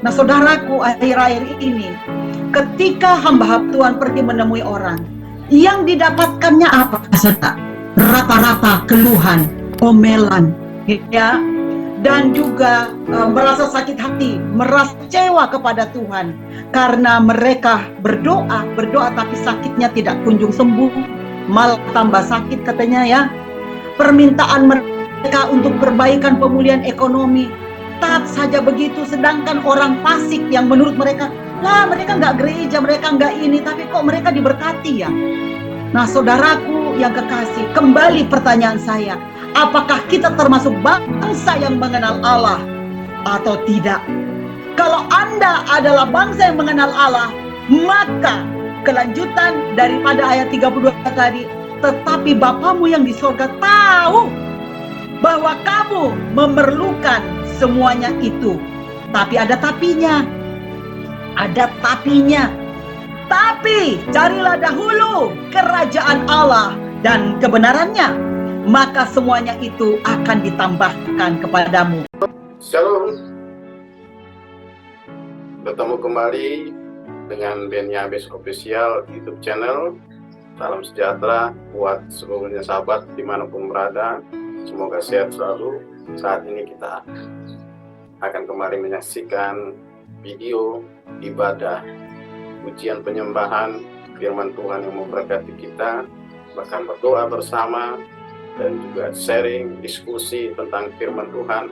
Nah saudaraku, akhir-akhir ini ketika hamba Tuhan pergi menemui orang, yang didapatkannya apa? Serta rata-rata keluhan, omelan, ya, dan juga merasa sakit hati, merasa kecewa kepada Tuhan karena mereka berdoa tapi sakitnya tidak kunjung sembuh, malah tambah sakit katanya ya. Permintaan mereka untuk perbaikan pemulihan ekonomi tak saja begitu, sedangkan orang fasik yang menurut mereka, lah mereka nggak gereja, mereka nggak ini, tapi kok mereka diberkati ya. Nah saudaraku yang kekasih, kembali pertanyaan saya, apakah kita termasuk bangsa yang mengenal Allah atau tidak? Kalau Anda adalah bangsa yang mengenal Allah, maka kelanjutan daripada ayat 32 tadi, tetapi Bapamu yang di surga tahu bahwa kamu memerlukan semuanya itu. Tapi ada tapinya. Ada tapinya. Tapi carilah dahulu kerajaan Allah dan kebenarannya, maka semuanya itu akan ditambahkan kepadamu. Shalom. Bertemu kembali dengan Ben Yabes Official YouTube channel. Salam sejahtera buat seluruhnya sahabat dimanapun berada. Semoga sehat selalu. Saat ini kita akan kembali menyaksikan video ibadah, ujian penyembahan, firman Tuhan yang memberkati kita, bahkan berdoa bersama, dan juga sharing, diskusi tentang firman Tuhan,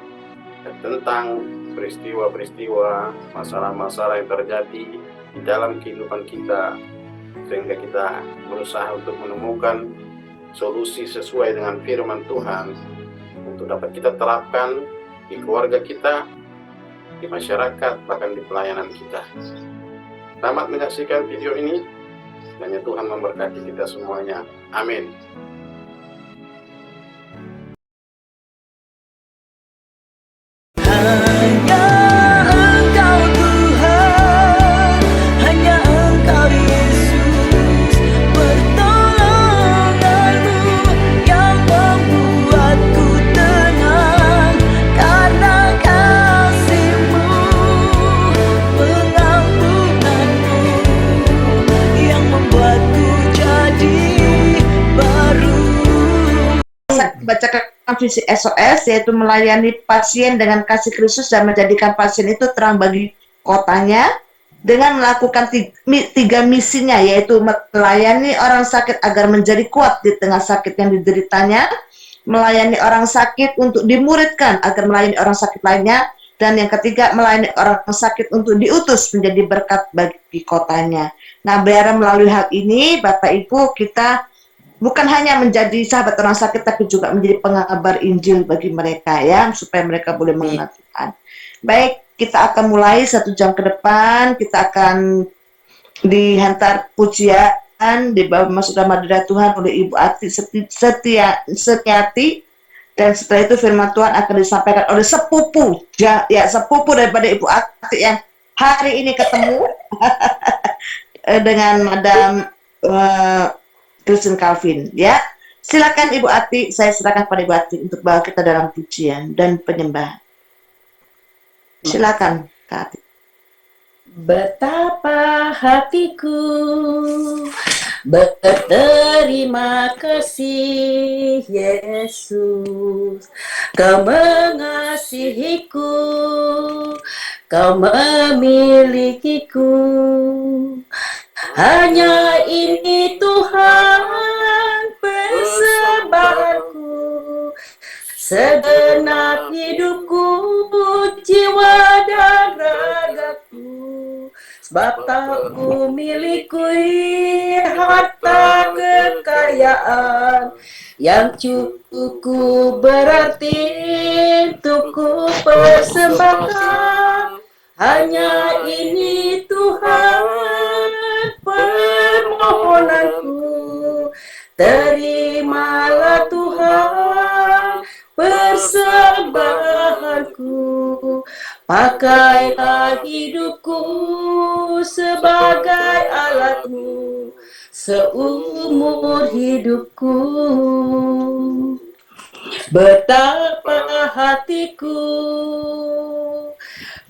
dan tentang peristiwa-peristiwa, masalah-masalah yang terjadi di dalam kehidupan kita, sehingga kita berusaha untuk menemukan solusi sesuai dengan firman Tuhan untuk dapat kita terapkan di keluarga kita, di masyarakat, bahkan di pelayanan kita. Selamat menyaksikan video ini. Kiranya Tuhan memberkati kita semuanya. Amin. Bacakan visi SOS, yaitu melayani pasien dengan kasih Kristus dan menjadikan pasien itu terang bagi kotanya dengan melakukan tiga misinya, yaitu melayani orang sakit agar menjadi kuat di tengah sakit yang dideritanya, melayani orang sakit untuk dimuridkan agar melayani orang sakit lainnya, dan yang ketiga melayani orang sakit untuk diutus menjadi berkat bagi kotanya. Nah, biar melalui hal ini Bapak Ibu kita bukan hanya menjadi sahabat orang sakit, tapi juga menjadi pengabar Injil bagi mereka ya, supaya mereka boleh mengenal Tuhan. Baik, kita akan mulai 1 jam ke depan. Kita akan dihantar pujian di bawah masuk dalam hadirat Tuhan oleh Ibu Ati Setiati, dan setelah itu firman Tuhan akan disampaikan oleh sepupu sepupu daripada Ibu Ati yang hari ini ketemu dengan Madam Kristen Calvin ya. Silakan Ibu Ati, saya silakan pada Ibu Ati untuk bawa kita dalam pujian dan penyembahan. Silakan Kak Ati. Betapa hatiku berterima kasih Yesus, Kau mengasihiku, Kau memilikiku. Hanya ini Tuhan persembahanku, segenap hidupku, jiwa dan ragaku. Sebab tak ku miliki harta kekayaan yang cukup berarti untuk ku persembahkan. Hanya ini Tuhan permohonanku, terimalah Tuhan persembahanku. Pakailah hidupku sebagai alatmu seumur hidupku. Betapa hatiku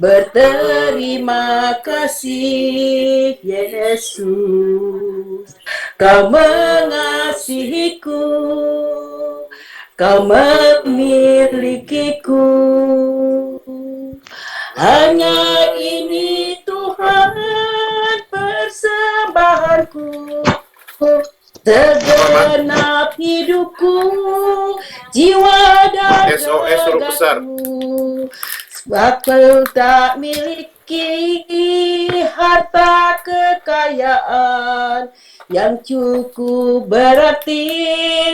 berterima kasih Yesus. Kau mengasihiku, Kau memilikiku. Hanya ini Tuhan persembahanku, segenap hidupku, jiwa dan SOS huruf besar. ragaku. Aku tak miliki harta kekayaan yang cukup berarti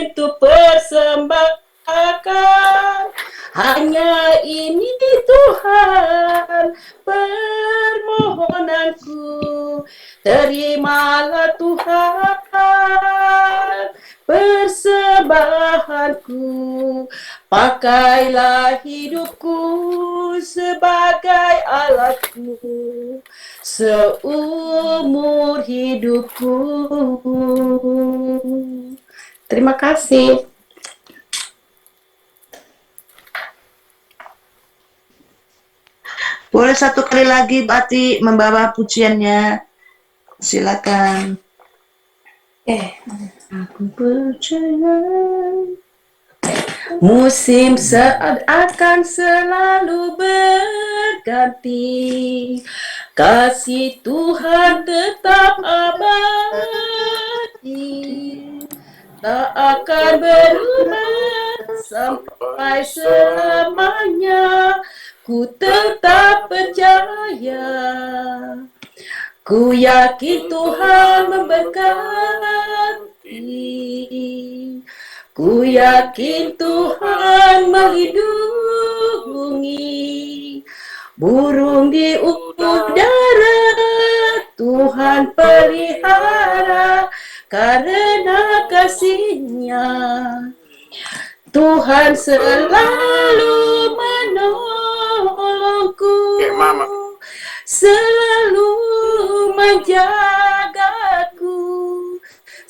untuk persembahkan. Hanya ini Tuhan permohonanku. Terimalah Tuhan persembahanku. Pakailah hidupku sebagai alatmu seumur hidupku. Terima kasih. Boleh satu kali lagi Bati membawa pujiannya. Silakan. Aku percaya musim saat akan selalu berganti. Kasih Tuhan tetap abadi, tak akan berubah sampai selamanya. Ku tetap percaya, ku yakin Tuhan memberkati. Ku yakin Tuhan melindungi burung di udara. Tuhan pelihara karena kasih-Nya. Tuhan selalu menolongku, selalu menjagaku.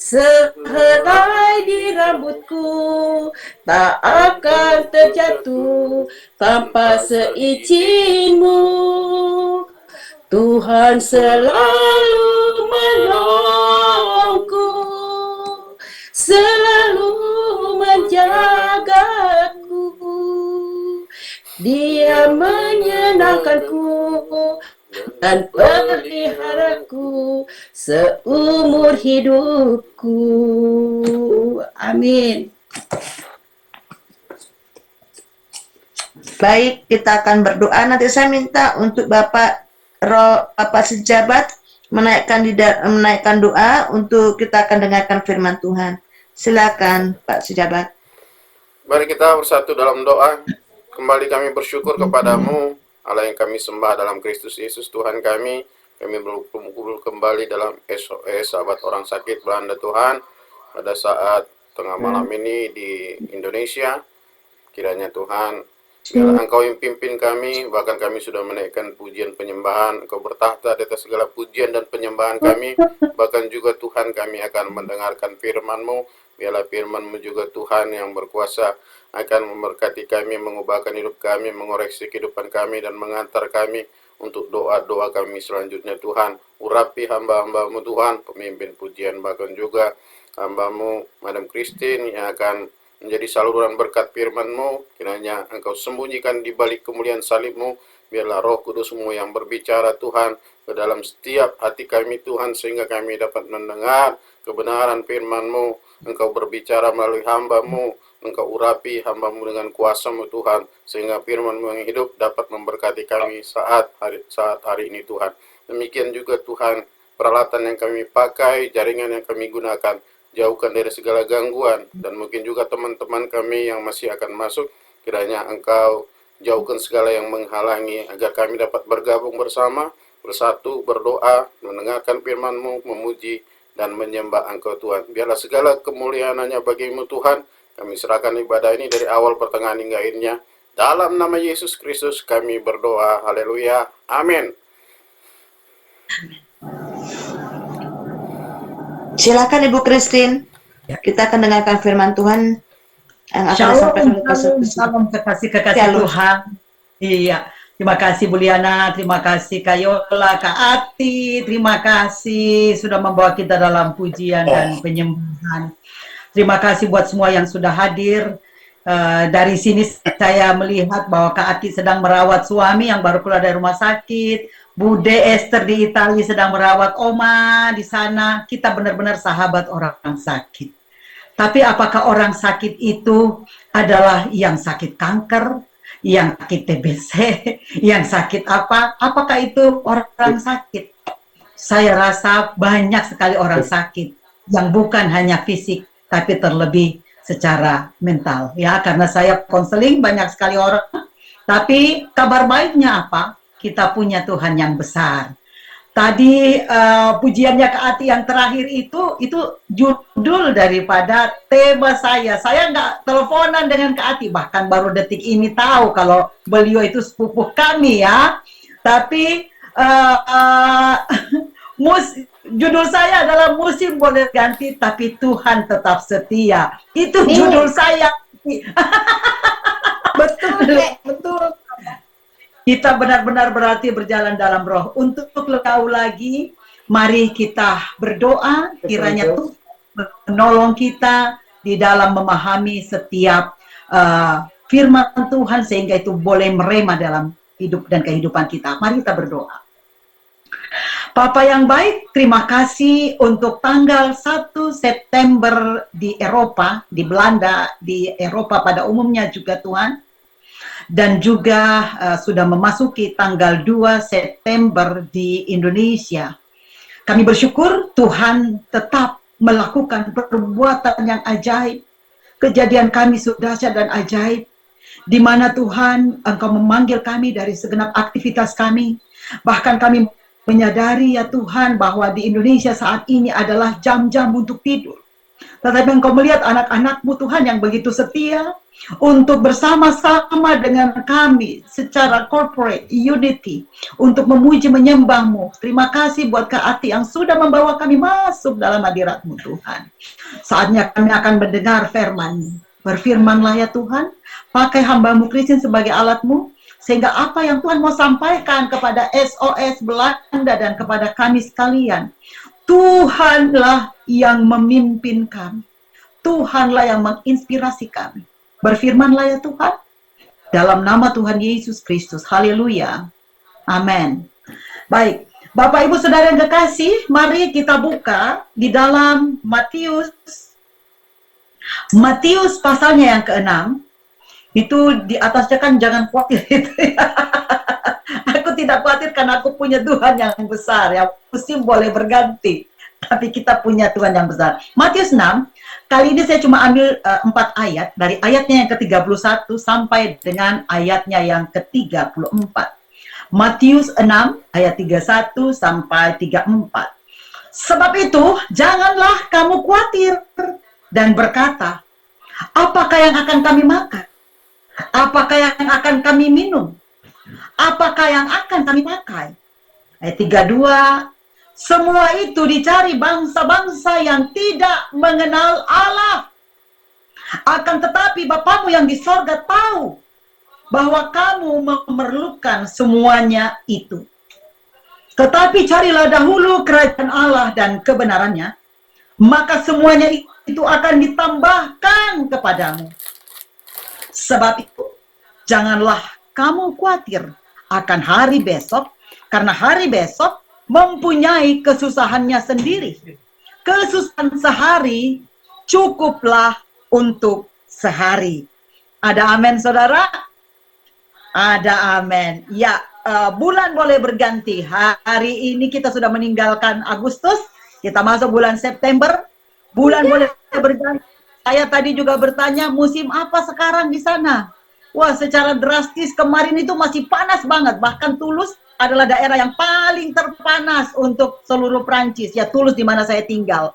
Sehelai di rambutku tak akan terjatuh tanpa seizin-Mu. Tuhan selalu menolongku, selalu menjagaku. Dia menyenangkanku dan peliharaku seumur hidupku. Amin. Baik, kita akan berdoa. Nanti saya minta untuk Bapak Sejabat menaikkan doa untuk kita akan dengarkan firman Tuhan. Silakan Pak Sejabat. Mari kita bersatu dalam doa. Kembali kami bersyukur kepadamu, Allah yang kami sembah dalam Kristus Yesus Tuhan kami. Kami berkumpul kembali dalam SOS sahabat orang sakit Belanda Tuhan. Pada saat tengah malam ini di Indonesia, kiranya Tuhan, biarlah Engkau yang pimpin kami, bahkan kami sudah menaikkan pujian penyembahan. Engkau bertahta di atas segala pujian dan penyembahan kami. Bahkan juga Tuhan, kami akan mendengarkan firman-Mu. Biarlah firman-Mu juga Tuhan yang berkuasa akan memberkati kami, mengubahkan hidup kami, mengoreksi kehidupan kami, dan mengantar kami untuk doa-doa kami selanjutnya Tuhan. Urapi hamba-hamba-Mu Tuhan, pemimpin pujian, bahkan juga hamba-Mu Madam Christine yang akan menjadi saluran berkat firman-Mu. Kiranya Engkau sembunyikan di balik kemuliaan salib-Mu. Biarlah Roh Kudus-Mu yang berbicara Tuhan ke dalam setiap hati kami Tuhan, sehingga kami dapat mendengar kebenaran firman-Mu. Engkau berbicara melalui hamba-Mu, Engkau urapi hamba-Mu dengan kuasa-Mu Tuhan, sehingga firman-Mu yang hidup dapat memberkati kami saat hari ini Tuhan. Demikian juga Tuhan, peralatan yang kami pakai, jaringan yang kami gunakan, jauhkan dari segala gangguan, dan mungkin juga teman-teman kami yang masih akan masuk, kiranya Engkau jauhkan segala yang menghalangi, agar kami dapat bergabung bersama, bersatu, berdoa, mendengarkan firman-Mu, memuji, dan menyembah Engkau Tuhan. Biarlah segala kemuliaan hanya bagi-Mu Tuhan. Kami serahkan ibadah ini dari awal, pertengahan, hingga akhirnya. Dalam nama Yesus Kristus kami berdoa. Haleluya. Amin. Silakan Ibu Christine. Kita akan dengarkan firman Tuhan yang akan Shalom, disampaikan oleh shalom, shalom kekasih Shalom. Tuhan. Iya, Terima kasih Bu Liana, terima kasih Kak Yola, Kak Ati, terima kasih sudah membawa kita dalam pujian dan penyembahan. Terima kasih buat semua yang sudah hadir. Dari sini saya melihat bahwa Kak Ati sedang merawat suami yang baru keluar dari rumah sakit. Bude Esther di Italia sedang merawat Oma di sana. Kita benar-benar sahabat orang sakit. Tapi apakah orang sakit itu adalah yang sakit kanker, yang sakit TBC, yang sakit apa? Apakah itu orang sakit? Saya rasa banyak sekali orang sakit yang bukan hanya fisik, tapi terlebih secara mental. Ya, karena saya konseling banyak sekali orang. Tapi kabar baiknya apa? Kita punya Tuhan yang besar. Tadi pujiannya Kak Ati yang terakhir itu judul daripada tema saya. Saya nggak teleponan dengan Kak Ati, bahkan baru detik ini tahu kalau beliau itu sepupu kami ya. Tapi judul saya adalah musim boleh ganti, tapi Tuhan tetap setia. Itu judul saya. Betul, Dek, betul. Kita benar-benar berarti berjalan dalam roh. Untuk lebih tahu lagi, mari kita berdoa, kiranya Tuhan menolong kita di dalam memahami setiap firman Tuhan, sehingga itu boleh merema dalam hidup dan kehidupan kita. Mari kita berdoa. Bapa yang baik, terima kasih untuk tanggal 1 September di Eropa, di Belanda, di Eropa pada umumnya juga Tuhan. Dan juga sudah memasuki tanggal 2 September di Indonesia. Kami bersyukur Tuhan tetap melakukan perbuatan yang ajaib. Kejadian kami sudah dahsyat dan ajaib. Di mana Tuhan Engkau memanggil kami dari segenap aktivitas kami. Bahkan kami menyadari ya Tuhan bahwa di Indonesia saat ini adalah jam-jam untuk tidur. Tetapi Engkau melihat anak-anak-Mu Tuhan yang begitu setia untuk bersama-sama dengan kami secara corporate unity untuk memuji menyembah-Mu. Terima kasih buat Kak Ati yang sudah membawa kami masuk dalam hadirat-Mu Tuhan. Saatnya kami akan mendengar firman-Mu. Berfirmanlah ya Tuhan, pakai hamba-Mu Kristen sebagai alat-Mu, sehingga apa yang Tuhan mau sampaikan kepada SOS Belanda dan kepada kami sekalian, Tuhanlah yang memimpin kami. Tuhanlah yang menginspirasi kami. Berfirmanlah ya Tuhan, dalam nama Tuhan Yesus Kristus. Haleluya. Amin. Baik, Bapak Ibu Saudara yang kekasih, mari kita buka di dalam Matius pasalnya yang ke-6. Itu di atasnya kan jangan khawatir itu ya. Aku tidak khawatir karena aku punya Tuhan yang besar ya. Musim boleh berganti, tapi kita punya Tuhan yang besar. Matius 6, kali ini saya cuma ambil 4 ayat, dari ayatnya yang ke-31 sampai dengan ayatnya yang ke-34. Matius 6, ayat 31 sampai 34. Sebab itu, janganlah kamu khawatir dan berkata, apakah yang akan kami makan? Apakah yang akan kami minum? Apakah yang akan kami pakai? Ayat 32, semua itu dicari bangsa-bangsa yang tidak mengenal Allah. Akan tetapi Bapamu yang di sorga tahu bahwa kamu memerlukan semuanya itu. Tetapi carilah dahulu kerajaan Allah dan kebenarannya, maka semuanya itu akan ditambahkan kepadamu. Sebab itu, janganlah kamu khawatir akan hari besok, karena hari besok mempunyai kesusahannya sendiri. Kesusahan sehari cukuplah untuk sehari. Ada amin, saudara? Ada amin. Ya, bulan boleh berganti. Hari ini kita sudah meninggalkan Agustus, kita masuk bulan September. Bulan boleh berganti. Saya tadi juga bertanya, musim apa sekarang di sana? Wah, secara drastis kemarin itu masih panas banget. Bahkan Toulouse adalah daerah yang paling terpanas untuk seluruh Prancis. Ya, Toulouse di mana saya tinggal.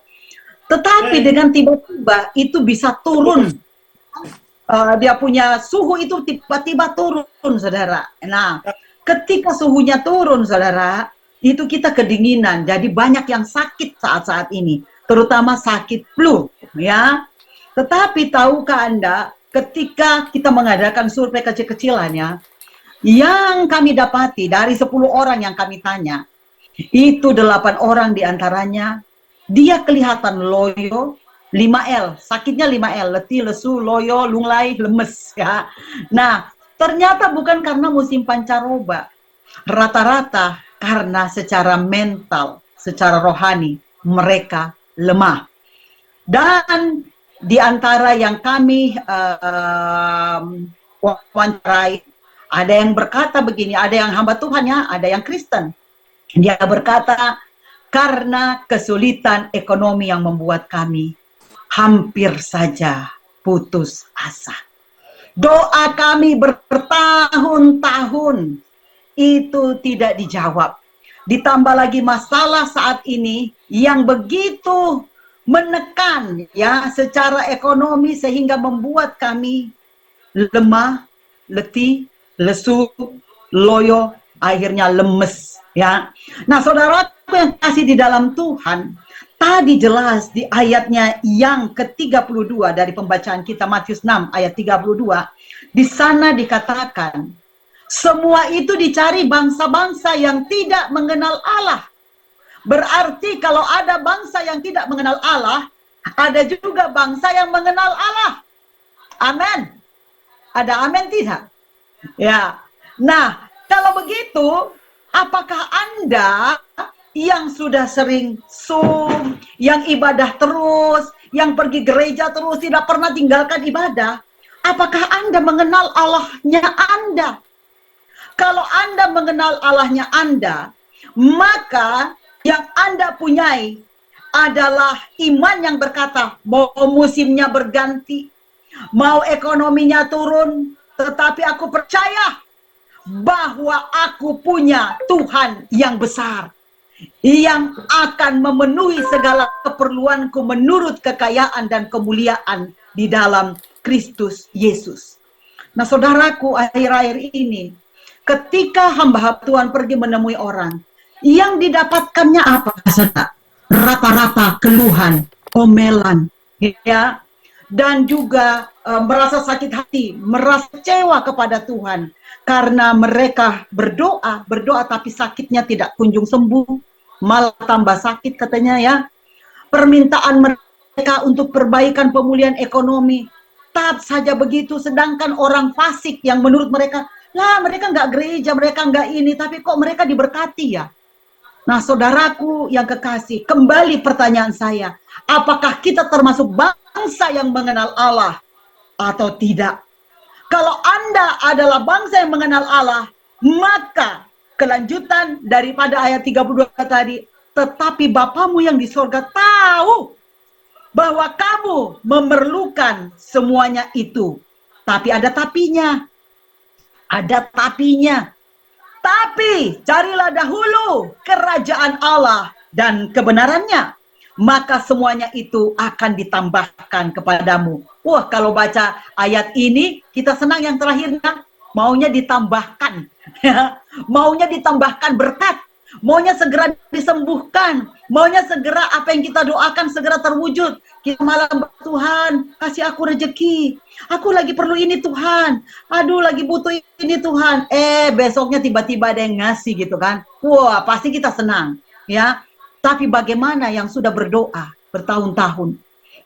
Tetapi dengan tiba-tiba itu bisa turun. Dia punya suhu itu tiba-tiba turun, saudara. Nah, ketika suhunya turun, saudara, itu kita kedinginan. Jadi banyak yang sakit saat-saat ini. Terutama sakit flu, ya. Tetapi tahukah Anda, ketika kita mengadakan survei kecil-kecilannya, Yang kami dapati dari 10 orang yang kami tanya, itu 8 orang diantaranya, dia kelihatan loyo, 5L, sakitnya 5L, letih, lesu, loyo, lunglai, lemes. Ya. Nah, ternyata bukan karena musim pancaroba. Rata-rata karena secara mental, secara rohani, mereka lemah. Dan di antara yang kami wawancarai, ada yang berkata begini, ada yang hamba Tuhan ya, ada yang Kristen. Dia berkata, karena kesulitan ekonomi yang membuat kami hampir saja putus asa. Doa kami bertahun-tahun itu tidak dijawab. Ditambah lagi masalah saat ini yang begitu menekan ya secara ekonomi sehingga membuat kami lemah, letih, lesu, loyo, akhirnya lemes ya. Nah, saudaraku yang kasih di dalam Tuhan, tadi jelas di ayatnya yang ke-32 dari pembacaan kita Matius 6 ayat 32, di sana dikatakan semua itu dicari bangsa-bangsa yang tidak mengenal Allah. Berarti kalau ada bangsa yang tidak mengenal Allah, ada juga bangsa yang mengenal Allah. Amin. Ada amin tidak? Ya. Nah, kalau begitu, apakah Anda yang sudah sering Zoom, yang ibadah terus, yang pergi gereja terus, tidak pernah tinggalkan ibadah, apakah Anda mengenal Allahnya Anda? Kalau Anda mengenal Allahnya Anda, maka yang Anda punyai adalah iman yang berkata, mau musimnya berganti, mau ekonominya turun, tetapi aku percaya bahwa aku punya Tuhan yang besar, yang akan memenuhi segala keperluanku menurut kekayaan dan kemuliaan di dalam Kristus Yesus. Nah, saudaraku, akhir-akhir ini, ketika hamba Tuhan pergi menemui orang, yang didapatkannya apa? Rata-rata keluhan, omelan, ya, dan juga merasa sakit hati, merasa kecewa kepada Tuhan, karena mereka berdoa tapi sakitnya tidak kunjung sembuh, malah tambah sakit katanya ya. Permintaan mereka untuk perbaikan pemulihan ekonomi, tetap saja begitu, sedangkan orang fasik yang menurut mereka, lah mereka nggak gereja, mereka nggak ini, tapi kok mereka diberkati ya. Nah, saudaraku yang kekasih, kembali pertanyaan saya, apakah kita termasuk bangsa yang mengenal Allah atau tidak? Kalau Anda adalah bangsa yang mengenal Allah, maka kelanjutan daripada ayat 32 tadi, tetapi Bapamu yang di sorga tahu bahwa kamu memerlukan semuanya itu. Tapi ada tapinya. Ada tapinya. Tapi carilah dahulu kerajaan Allah dan kebenarannya, maka semuanya itu akan ditambahkan kepadamu. Wah, kalau baca ayat ini kita senang yang terakhirnya, maunya ditambahkan. Maunya ditambahkan berkat, maunya segera disembuhkan, maunya segera apa yang kita doakan segera terwujud. Kita malam, Tuhan kasih aku rezeki, aku lagi perlu ini Tuhan, aduh lagi butuh ini Tuhan. Besoknya tiba-tiba ada yang ngasih gitu kan. Wah, pasti kita senang ya. Tapi bagaimana yang sudah berdoa bertahun-tahun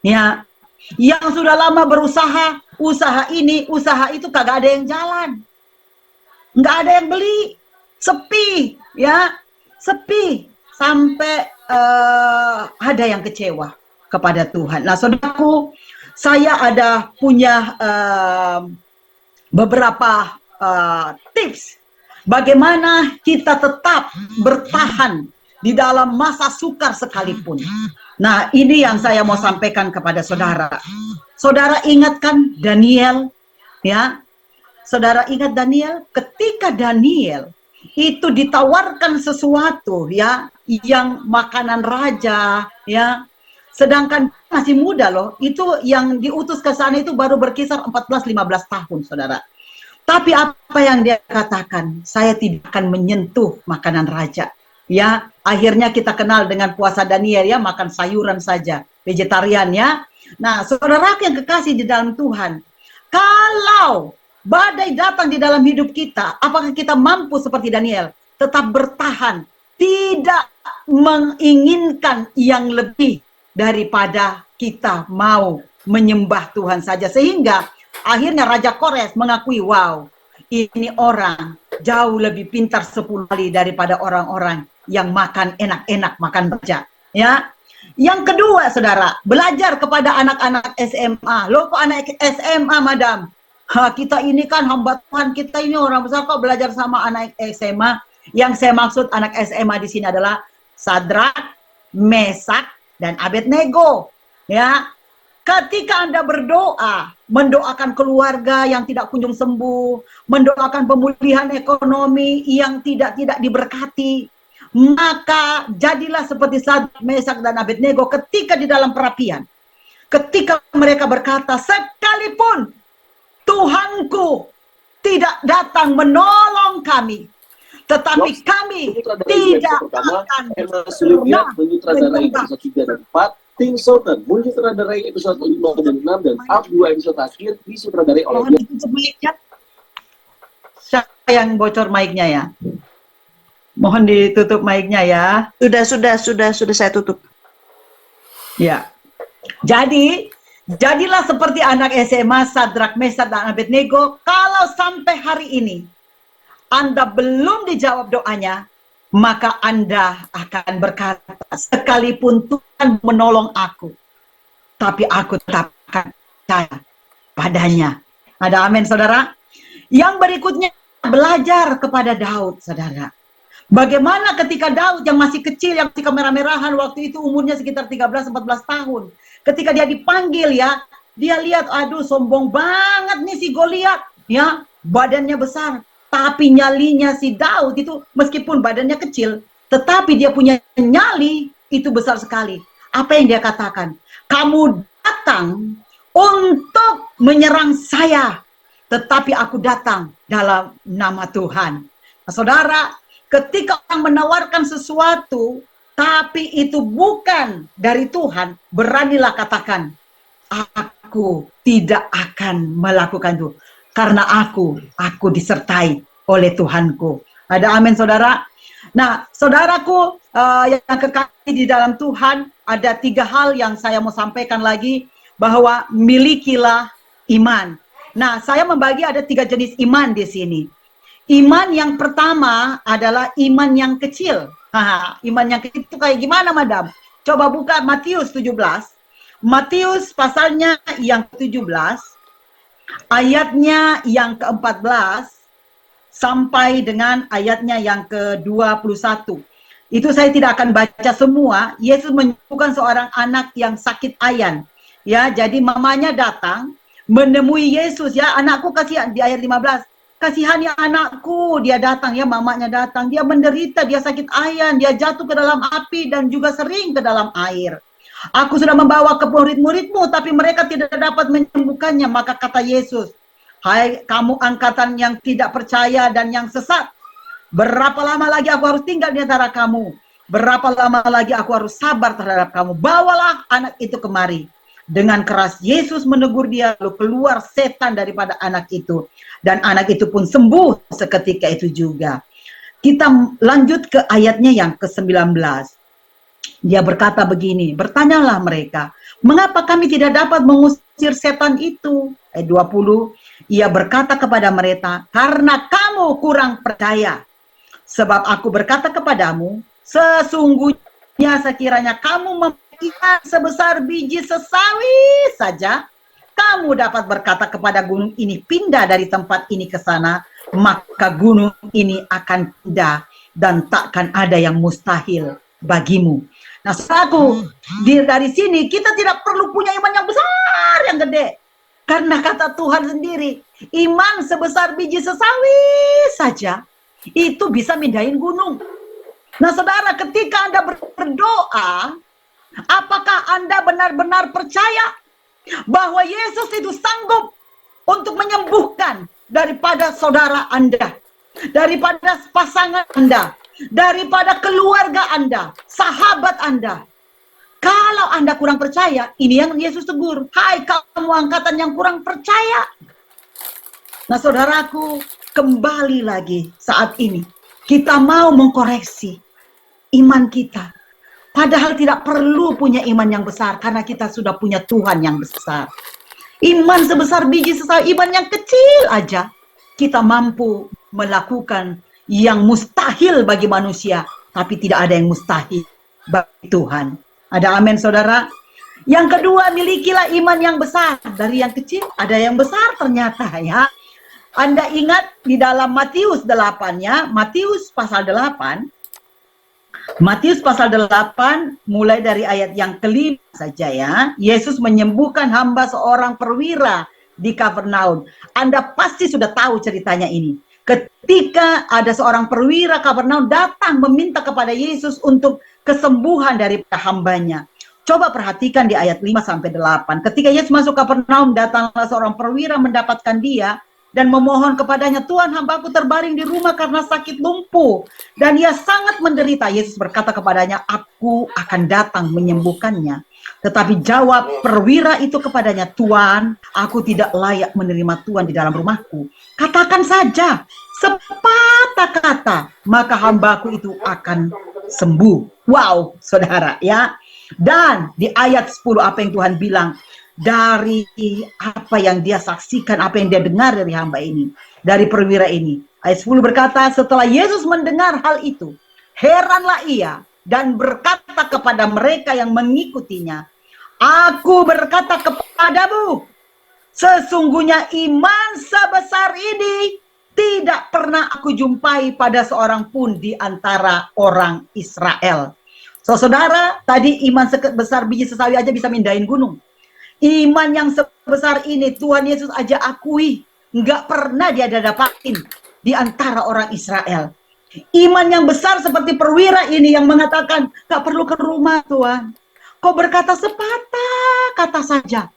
ya, yang sudah lama berusaha, usaha ini, usaha itu kagak ada yang jalan, nggak ada yang beli, sepi ya, sepi sampai ada yang kecewa kepada Tuhan. Nah, saudaraku, saya ada punya beberapa tips bagaimana kita tetap bertahan di dalam masa sukar sekalipun. Nah, ini yang saya mau sampaikan kepada saudara. Saudara ingatkan Daniel ya. Saudara ingat Daniel, ketika Daniel itu ditawarkan sesuatu ya, yang makanan raja ya, sedangkan masih muda loh, itu yang diutus ke sana itu baru berkisar 14-15 tahun, saudara. Tapi apa yang dia katakan, saya tidak akan menyentuh makanan raja ya. Akhirnya kita kenal dengan puasa Daniel ya, makan sayuran saja, vegetarian ya. Nah, saudara yang kekasih di dalam Tuhan, kalau badai datang di dalam hidup kita, apakah kita mampu seperti Daniel tetap bertahan, tidak menginginkan yang lebih daripada kita mau menyembah Tuhan saja, sehingga akhirnya Raja Kores mengakui, wow, ini orang jauh lebih pintar 10 kali daripada orang-orang yang makan enak-enak, makan baja. Ya, yang kedua, saudara, belajar kepada anak-anak SMA. Loh, kok anak SMA, madam? Kita ini kan hamba Tuhan, kita ini orang besar kok belajar sama anak SMA. Yang saya maksud anak SMA di sini adalah Sadrak, Mesak, dan Abednego. Ya, ketika Anda berdoa, mendoakan keluarga yang tidak kunjung sembuh, mendoakan pemulihan ekonomi yang tidak diberkati, maka jadilah seperti Sadrak, Mesak, dan Abednego ketika di dalam perapian. Ketika mereka berkata, sekalipun Tuhanku tidak datang menolong kami, tetapi kami tidak akan pernah menyutradarai episode 3 dan 4. Tim Sultan menyutradarai episode 5 dan 6, dan up 2 episode akhir disutradarai oleh Mohon ditutup mic-nya. Siapa yang bocor mic-nya ya? Mohon ditutup mic-nya ya. Sudah saya tutup. Ya. Jadi, jadilah seperti anak SMA Sadrak, Mesak, dan Abednego. Kalau sampai hari ini Anda belum dijawab doanya, maka Anda akan berkata, sekalipun Tuhan menolong aku, tapi aku tetap akan percaya padanya. Ada amin, saudara? Yang berikutnya, belajar kepada Daud, saudara. Bagaimana ketika Daud yang masih kecil, yang masih kemerah-merahan, waktu itu umurnya sekitar 13-14 tahun. Ketika dia dipanggil ya, dia lihat, aduh sombong banget nih si Goliat. Ya, badannya besar. Tapi nyalinya si Daud itu meskipun badannya kecil, tetapi dia punya nyali itu besar sekali. Apa yang dia katakan? Kamu datang untuk menyerang saya, tetapi aku datang dalam nama Tuhan. Nah, saudara, ketika orang menawarkan sesuatu, tapi itu bukan dari Tuhan, beranilah katakan, aku tidak akan melakukan itu. Karena aku disertai oleh Tuhanku. Ada amin, saudara? Nah, saudaraku yang kekasih di dalam Tuhan, ada 3 hal yang saya mau sampaikan lagi, bahwa milikilah iman. Nah, saya membagi ada 3 jenis iman di sini. Iman yang pertama adalah iman yang kecil. Iman yang kecil itu kayak gimana, madam? Coba buka Matius 17. Matius pasalnya yang ke-17. Ayatnya yang ke-14 sampai dengan ayatnya yang ke-21. Itu saya tidak akan baca semua. Yesus menyembuhkan seorang anak yang sakit ayan. Ya, jadi mamanya datang menemui Yesus, ya, anakku kasihan, di ayat 15. Kasihani anakku, dia datang ya, mamanya datang, dia menderita, dia sakit ayan, dia jatuh ke dalam api dan juga sering ke dalam air. Aku sudah membawa ke murid-muridmu, tapi mereka tidak dapat menyembuhkannya. Maka kata Yesus, hai kamu angkatan yang tidak percaya dan yang sesat, berapa lama lagi aku harus tinggal di antara kamu? Berapa lama lagi aku harus sabar terhadap kamu? Bawalah anak itu kemari. Dengan keras Yesus menegur dia, lalu keluar setan daripada anak itu. Dan anak itu pun sembuh seketika itu juga. Kita lanjut ke ayatnya yang ke-19. Dia berkata begini, bertanyalah mereka, mengapa kami tidak dapat mengusir setan itu? Ayat 20, ia berkata kepada mereka, karena kamu kurang percaya. Sebab aku berkata kepadamu, sesungguhnya sekiranya kamu memiliki sebesar biji sesawi saja, kamu dapat berkata kepada gunung ini, pindah dari tempat ini ke sana, maka gunung ini akan pindah dan takkan ada yang mustahil bagimu. Nah, saudaraku, dari sini kita tidak perlu punya iman yang besar, yang gede. Karena kata Tuhan sendiri, iman sebesar biji sesawi saja, itu bisa mindahin gunung. Nah, saudara, ketika Anda berdoa, apakah Anda benar-benar percaya bahwa Yesus itu sanggup untuk menyembuhkan daripada saudara Anda, daripada pasangan Anda, daripada keluarga Anda, sahabat Anda? Kalau Anda kurang percaya, ini yang Yesus tegur. Hai kamu angkatan yang kurang percaya. Nah, saudaraku, kembali lagi saat ini kita mau mengkoreksi iman kita. Padahal tidak perlu punya iman yang besar karena kita sudah punya Tuhan yang besar. Iman sebesar biji sesawi, iman yang kecil aja kita mampu melakukan yang mustahil bagi manusia, tapi tidak ada yang mustahil bagi Tuhan. Ada amin, saudara? Yang kedua, milikilah iman yang besar. Dari yang kecil ada yang besar ternyata ya. Anda ingat di dalam Matius 8 ya, Matius pasal 8 mulai dari ayat yang kelima saja ya. Yesus menyembuhkan hamba seorang perwira di Kapernaum. Anda pasti sudah tahu ceritanya ini. Ketika ada seorang perwira Kapernaum datang meminta kepada Yesus untuk kesembuhan dari hambanya. Coba perhatikan di ayat 5-8. Ketika Yesus masuk Kapernaum, datanglah seorang perwira mendapatkan dia dan memohon kepadanya, Tuhan, hambaku terbaring di rumah karena sakit lumpuh dan ia sangat menderita. Yesus berkata kepadanya, aku akan datang menyembuhkannya. Tetapi jawab perwira itu kepadanya, Tuhan, aku tidak layak menerima Tuhan di dalam rumahku. Katakan saja sepatah kata, maka hambaku itu akan sembuh. Wow, saudara ya. Dan di ayat 10 apa yang Tuhan bilang, dari apa yang dia saksikan, apa yang dia dengar dari hamba ini, dari perwira ini. Ayat 10 berkata, setelah Yesus mendengar hal itu, heranlah ia dan berkata kepada mereka yang mengikutinya, aku berkata kepadamu, sesungguhnya iman sebesar ini tidak pernah aku jumpai pada seorang pun di antara orang Israel. Saudara, tadi iman sebesar biji sesawi aja bisa mindahin gunung. Iman yang sebesar ini Tuhan Yesus aja akui nggak pernah dia dapatin di antara orang Israel. Iman yang besar seperti perwira ini yang mengatakan nggak perlu ke rumah Tuhan. Kau berkata sepatah kata saja,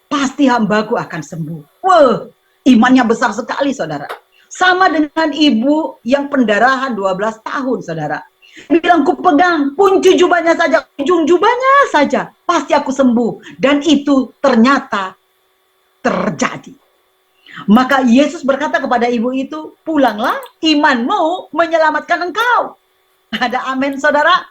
pasti hambaku akan sembuh. Wah, imannya besar sekali saudara. Sama dengan ibu yang pendarahan 12 tahun saudara. Bilang, ku pegang kunci jubahnya saja, ujung jubahnya saja, pasti aku sembuh. Dan itu ternyata terjadi. Maka Yesus berkata kepada ibu itu, pulanglah, imanmu menyelamatkan engkau. Ada amin saudara?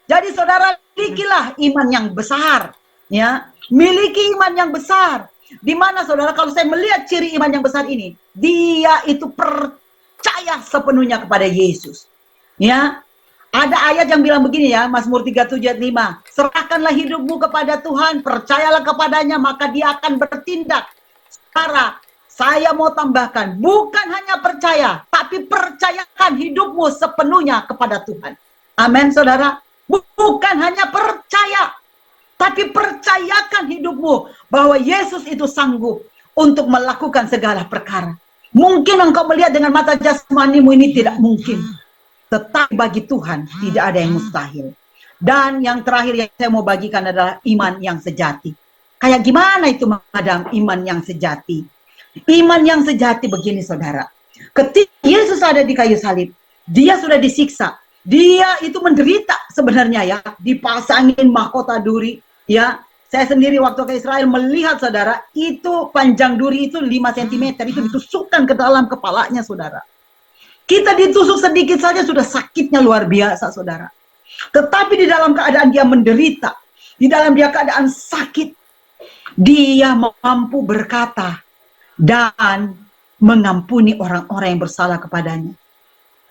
Jadi saudara, milikilah iman yang besar. Ya, miliki iman yang besar. Di mana saudara, kalau saya melihat ciri iman yang besar ini, dia itu percaya sepenuhnya kepada Yesus. Ya, ada ayat yang bilang begini ya, Mazmur 37 ayat 5. Serahkanlah hidupmu kepada Tuhan, percayalah kepadanya, maka dia akan bertindak. Sekarang, saya mau tambahkan, bukan hanya percaya, tapi percayakan hidupmu sepenuhnya kepada Tuhan. Amin, saudara. Bukan hanya percaya, tapi percayakan hidupmu bahwa Yesus itu sanggup untuk melakukan segala perkara. Mungkin engkau melihat dengan mata jasmanimu ini tidak mungkin. Tetapi bagi Tuhan tidak ada yang mustahil. Dan yang terakhir yang saya mau bagikan adalah iman yang sejati. Kayak gimana itu madam iman yang sejati? Iman yang sejati begini saudara. Ketika Yesus ada di kayu salib, dia sudah disiksa. Dia itu menderita sebenarnya ya, dipasangin mahkota duri ya. Saya sendiri waktu ke Israel melihat saudara, itu panjang duri itu 5 cm, itu ditusukkan ke dalam kepalanya saudara. Kita ditusuk sedikit saja sudah sakitnya luar biasa saudara. Tetapi di dalam keadaan dia menderita, di dalam dia keadaan sakit, dia mampu berkata dan mengampuni orang-orang yang bersalah kepadanya.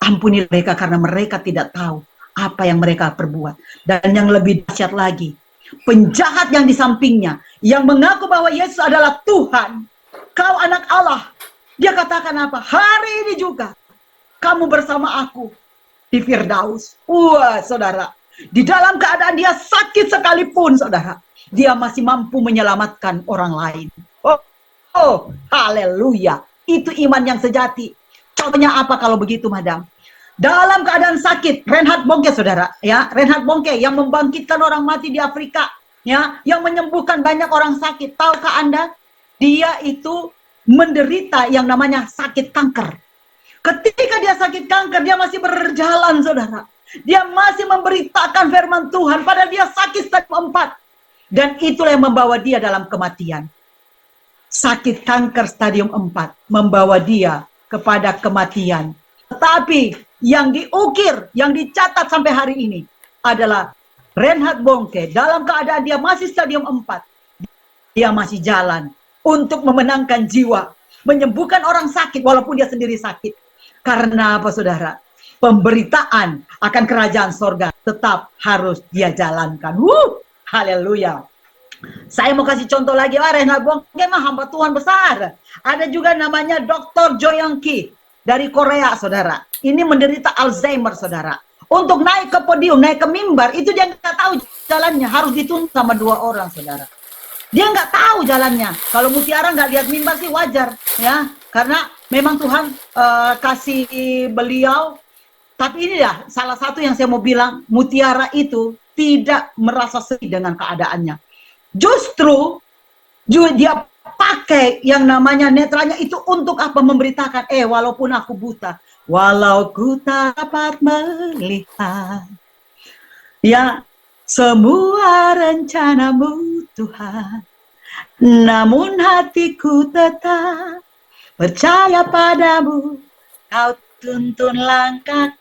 Ampuni mereka karena mereka tidak tahu apa yang mereka perbuat. Dan yang lebih dahsyat lagi, penjahat yang di sampingnya, yang mengaku bahwa Yesus adalah Tuhan, kau anak Allah. Dia katakan apa? Hari ini juga kamu bersama aku di Firdaus. Wah, saudara. Di dalam keadaan dia sakit sekalipun, saudara, dia masih mampu menyelamatkan orang lain. Oh, haleluya. Itu iman yang sejati. Contohnya apa kalau begitu, madam? Dalam keadaan sakit, Reinhard Bonnke, saudara, ya, Reinhard Bonnke yang membangkitkan orang mati di Afrika, ya, yang menyembuhkan banyak orang sakit. Tahukah Anda? Dia itu menderita yang namanya sakit kanker. Ketika dia sakit kanker, dia masih berjalan, saudara. Dia masih memberitakan firman Tuhan, padahal dia sakit stadium 4. Dan itulah yang membawa dia dalam kematian. sakit kanker stadium 4 membawa dia kepada kematian. Tetapi yang diukir, yang dicatat sampai hari ini adalah Reinhard Bonnke dalam keadaan dia masih stadium 4. Dia masih jalan untuk memenangkan jiwa, menyembuhkan orang sakit walaupun dia sendiri sakit. Karena apa, saudara? Pemberitaan akan kerajaan sorga tetap harus dia jalankan. Haleluya. Saya mau kasih contoh lagi, Reinhard Bonnke mah hamba Tuhan besar. Ada juga namanya Dr. Jo Young Ki dari Korea, saudara. Ini menderita Alzheimer, saudara. Untuk naik ke podium, naik ke mimbar, itu dia nggak tahu jalannya. Harus dituntun sama 2 orang, saudara. Dia nggak tahu jalannya. Kalau Mutiara nggak lihat mimbar sih wajar, ya. Karena memang Tuhan kasih beliau. Tapi ini ya salah satu yang saya mau bilang, Mutiara itu tidak merasa sedih dengan keadaannya. Justru dia pakai yang namanya netranya itu untuk apa? Memberitakan, walaupun aku buta, walau ku tak dapat melihat, ya semua rencanamu Tuhan, namun hatiku tetap percaya padamu, kau tuntun langkahku.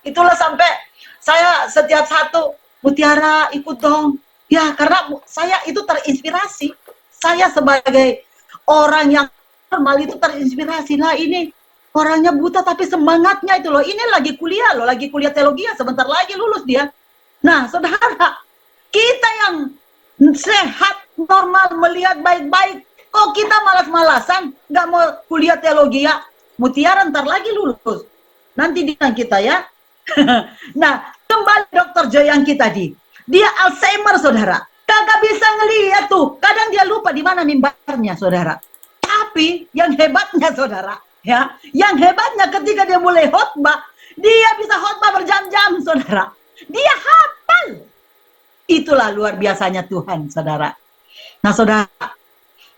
Itulah sampai saya setiap satu, Mutiara ikut dong. Ya, karena saya itu terinspirasi. Saya sebagai orang yang normal itu terinspirasi. Nah, ini orangnya buta tapi semangatnya itu loh. Ini lagi kuliah loh, lagi kuliah teologi, sebentar lagi lulus dia. Nah, saudara, kita yang sehat, normal, melihat baik-baik, kok kita malas-malasan, nggak mau kuliah teologi ya. Mutiara ntar lagi lulus. Nanti dinang kita ya. Nah, kembali Dr. Jo Young Ki tadi. Dia Alzheimer, saudara. Kagak bisa ngelihat tuh. Kadang dia lupa di mana mimbarnya, saudara. Tapi yang hebatnya, saudara, ya, yang hebatnya ketika dia mulai khotbah, dia bisa khotbah berjam-jam, saudara. Dia hafal. Itulah luar biasanya Tuhan, saudara. Nah, saudara,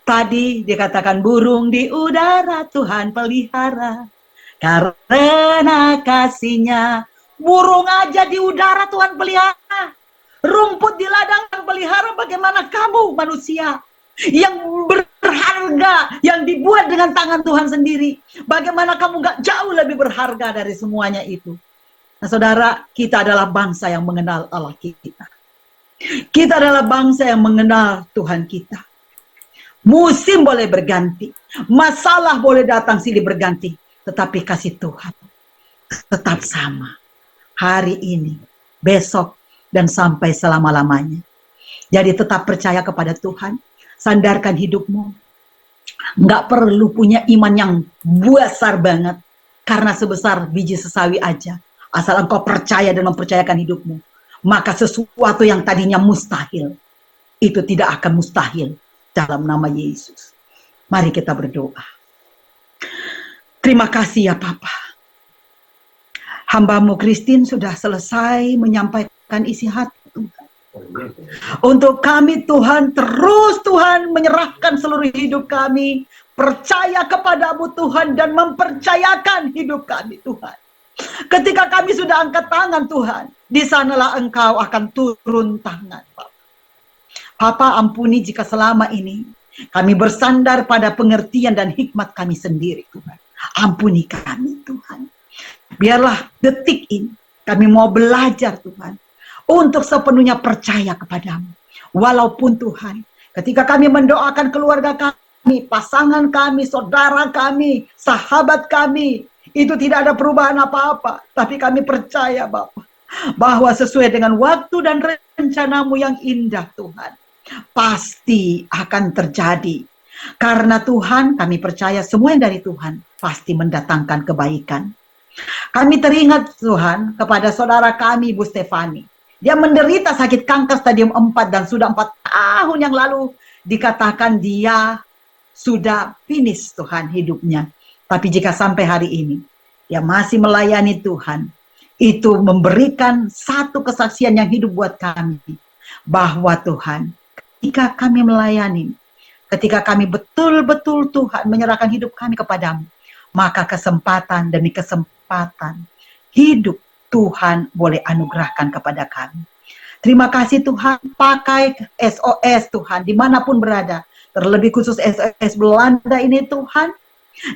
tadi dikatakan burung di udara Tuhan pelihara. Karena kasihnya, burung aja di udara Tuhan pelihara. Rumput di ladang Tuhan pelihara, bagaimana kamu manusia yang berharga, yang dibuat dengan tangan Tuhan sendiri. Bagaimana kamu gak jauh lebih berharga dari semuanya itu. Nah, saudara, kita adalah bangsa yang mengenal Allah kita. Kita adalah bangsa yang mengenal Tuhan kita. Musim boleh berganti, masalah boleh datang silih berganti, tetapi kasih Tuhan tetap sama. Hari ini, besok, dan sampai selama-lamanya. Jadi tetap percaya kepada Tuhan, sandarkan hidupmu. Nggak perlu punya iman yang besar banget, karena sebesar biji sesawi aja. Asal engkau percaya dan mempercayakan hidupmu, maka sesuatu yang tadinya mustahil, itu tidak akan mustahil dalam nama Yesus. Mari kita berdoa. Terima kasih ya Papa. Hambamu Christine sudah selesai menyampaikan isi hati Tuhan. Untuk kami Tuhan, terus Tuhan menyerahkan seluruh hidup kami, percaya kepadamu Tuhan dan mempercayakan hidup kami Tuhan. Ketika kami sudah angkat tangan Tuhan, di sanalah Engkau akan turun tangan Papa. Papa, ampuni jika selama ini kami bersandar pada pengertian dan hikmat kami sendiri Tuhan. Ampuni kami Tuhan. Biarlah detik ini kami mau belajar Tuhan untuk sepenuhnya percaya kepadamu. Walaupun Tuhan, ketika kami mendoakan keluarga kami, pasangan kami, saudara kami, sahabat kami, itu tidak ada perubahan apa-apa. Tapi kami percaya Bapa, bahwa sesuai dengan waktu dan rencanamu yang indah Tuhan, pasti akan terjadi. Karena Tuhan, kami percaya semua yang dari Tuhan pasti mendatangkan kebaikan. Kami teringat Tuhan kepada saudara kami Bu Stefani. Dia menderita sakit kanker stadium 4 dan sudah 4 tahun yang lalu dikatakan dia sudah finish Tuhan hidupnya. Tapi jika sampai hari ini dia masih melayani Tuhan, itu memberikan satu kesaksian yang hidup buat kami. Bahwa Tuhan, ketika kami melayani, ketika kami betul-betul Tuhan menyerahkan hidup kami kepadamu, maka kesempatan demi kesempatan hidup Tuhan boleh anugerahkan kepada kami. Terima kasih Tuhan, pakai SOS Tuhan dimanapun berada, terlebih khusus SOS Belanda ini Tuhan,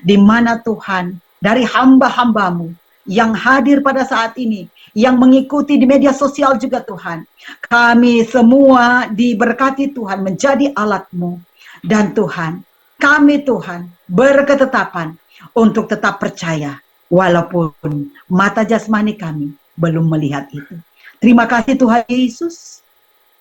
di mana Tuhan dari hamba-hambamu yang hadir pada saat ini, yang mengikuti di media sosial juga Tuhan. Kami semua diberkati Tuhan menjadi alat-Mu. Dan Tuhan, kami Tuhan berketetapan untuk tetap percaya walaupun mata jasmani kami belum melihat itu. Terima kasih Tuhan Yesus.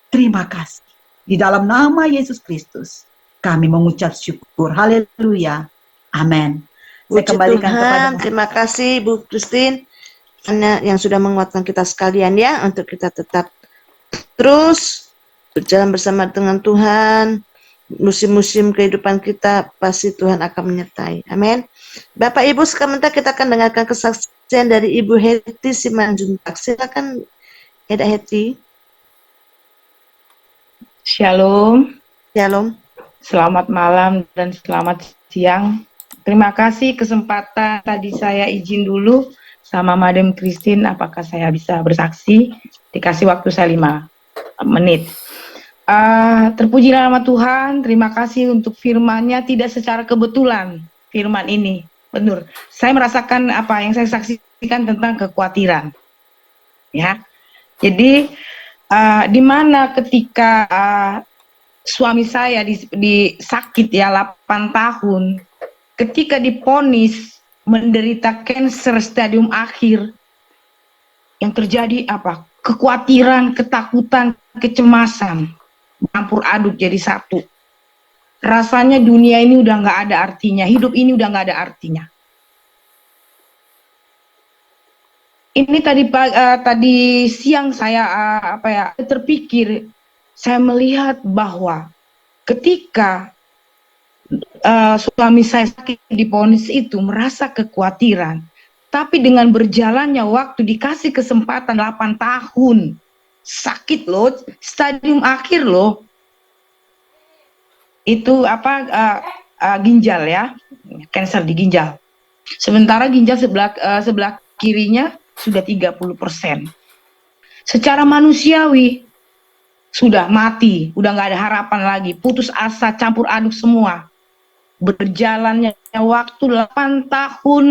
Terima kasih. Di dalam nama Yesus Kristus kami mengucap syukur. Haleluya. Amin. Saya Puji kembalikan Tuhan, kepada terima kasih Bu Christine yang sudah menguatkan kita sekalian ya, untuk kita tetap terus berjalan bersama dengan Tuhan. Musim-musim kehidupan kita pasti Tuhan akan menyertai. Amin. Bapak Ibu, sekarang kita akan dengarkan kesaksian dari Ibu Heti Simanjuntak. Silakan Eda Heti. Shalom, Shalom. selamat malam dan selamat siang. Terima kasih kesempatan tadi saya izin dulu sama Madam Christine, apakah saya bisa bersaksi? Dikasih waktu saya 5 menit. Terpujilah nama Tuhan, terima kasih untuk firman-Nya, tidak secara kebetulan firman ini. Benar, saya merasakan apa yang saya saksikan tentang kekhawatiran. Ya, jadi di mana ketika suami saya di sakit ya 8 tahun, ketika diponis menderita kanker stadium akhir, yang terjadi apa? Kekhawatiran, ketakutan, kecemasan, campur aduk jadi satu. Rasanya dunia ini udah nggak ada artinya, hidup ini udah nggak ada artinya. Ini tadi siang saya terpikir, saya melihat bahwa ketika suami saya sakit divonis itu merasa kekhawatiran, tapi dengan berjalannya waktu dikasih kesempatan 8 tahun, sakit loh, stadium akhir loh, itu ginjal ya, kanker di ginjal. Sementara ginjal sebelah kirinya sudah 30%. Secara manusiawi sudah mati, udah nggak ada harapan lagi, putus asa, campur aduk semua. Berjalannya waktu 8 tahun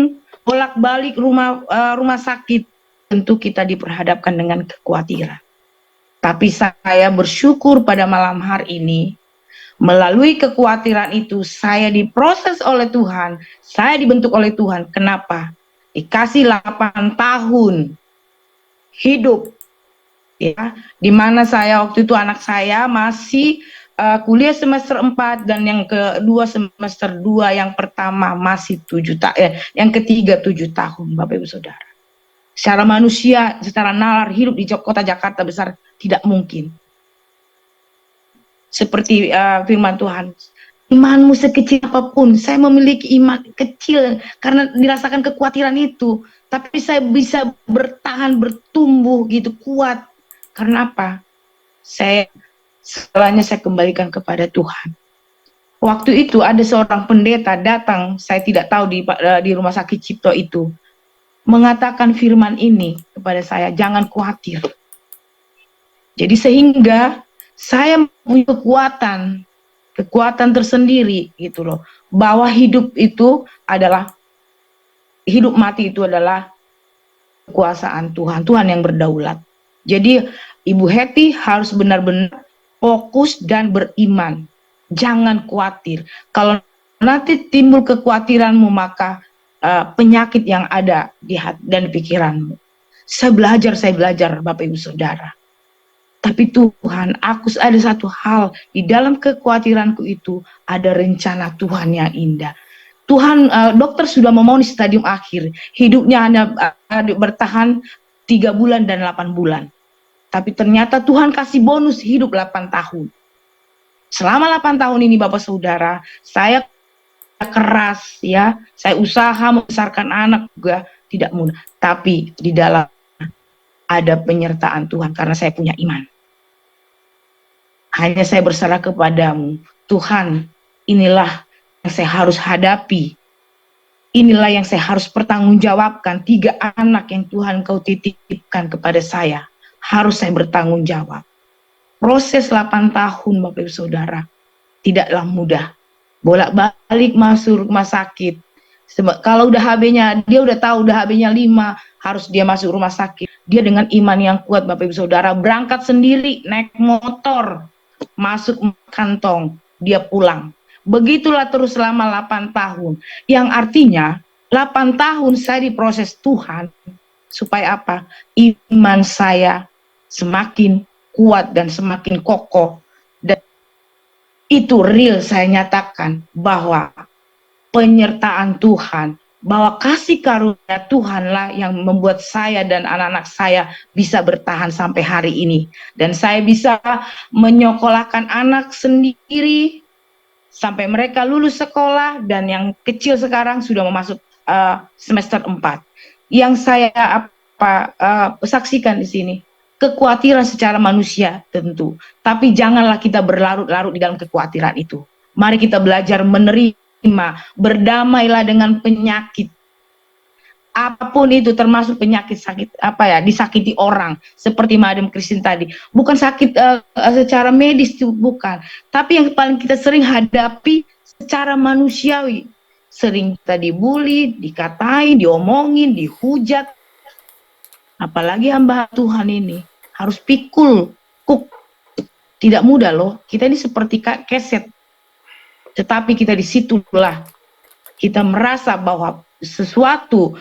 bolak-balik rumah sakit, tentu kita diperhadapkan dengan kekhawatiran. Tapi saya bersyukur pada malam hari ini, melalui kekhawatiran itu saya diproses oleh Tuhan, saya dibentuk oleh Tuhan. Kenapa? Dikasih 8 tahun hidup, ya, di mana saya waktu itu anak saya masih kuliah semester 4 dan yang kedua semester 2, yang pertama masih 7 tahun, yang ketiga 7 tahun, Bapak Ibu Saudara. Secara manusia, secara nalar hidup di kota Jakarta besar tidak mungkin. Seperti firman Tuhan, imanmu sekecil apapun, saya memiliki iman kecil karena dirasakan kekhawatiran itu, tapi saya bisa bertahan, bertumbuh gitu kuat. Karena apa? Setelahnya saya kembalikan kepada Tuhan. Waktu itu ada seorang pendeta datang, saya tidak tahu di rumah sakit Cipto itu, mengatakan firman ini kepada saya, jangan khawatir. Jadi sehingga saya punya kekuatan tersendiri gitu loh, bahwa hidup mati itu adalah kekuasaan Tuhan, Tuhan yang berdaulat. Jadi Ibu Heti harus benar-benar fokus dan beriman. Jangan khawatir. Kalau nanti timbul kekhawatiranmu, maka penyakit yang ada di hati dan pikiranmu. Saya belajar Bapak Ibu Saudara. Tapi Tuhan, ada satu hal, di dalam kekhawatiranku itu ada rencana Tuhan yang indah. Tuhan, dokter sudah memonis stadium akhir, hidupnya hanya bertahan 3 bulan dan 8 bulan. Tapi ternyata Tuhan kasih bonus hidup 8 tahun. Selama 8 tahun ini Bapak Saudara, saya keras ya, saya usaha membesarkan anak juga tidak mudah. Tapi di dalam ada penyertaan Tuhan karena saya punya iman. Hanya saya berserah kepadamu, Tuhan, inilah yang saya harus hadapi. Inilah yang saya harus pertanggungjawabkan. 3 anak yang Tuhan Kau titipkan kepada saya, harus saya bertanggung jawab. Proses 8 tahun Bapak Ibu Saudara, tidaklah mudah. Bolak-balik masuk rumah sakit. Kalau udah HB-nya, dia udah tahu udah HB-nya 5, harus dia masuk rumah sakit. Dia dengan iman yang kuat, Bapak Ibu Saudara, berangkat sendiri, naik motor, masuk kantong, dia pulang. Begitulah terus selama 8 tahun. Yang artinya, 8 tahun saya diproses Tuhan, supaya apa? Iman saya semakin kuat dan semakin kokoh. Dan itu real, saya nyatakan bahwa penyertaan Tuhan, bahwa kasih karunia Tuhanlah yang membuat saya dan anak-anak saya bisa bertahan sampai hari ini. Dan saya bisa menyekolahkan anak sendiri sampai mereka lulus sekolah, dan yang kecil sekarang sudah masuk semester 4. Yang saya saksikan di sini, kekhawatiran secara manusia tentu, tapi janganlah kita berlarut-larut di dalam kekhawatiran itu. Mari kita belajar menerima, berdamailah dengan penyakit. Apapun itu, termasuk penyakit sakit disakiti orang, seperti Madam Christine tadi. Bukan sakit secara medis, bukan. Tapi yang paling kita sering hadapi secara manusiawi. Sering kita dibully, dikatain, diomongin, dihujat. Apalagi hamba Tuhan ini harus pikul, tidak mudah loh. Kita ini seperti keset. Tetapi kita di situlah kita merasa bahwa sesuatu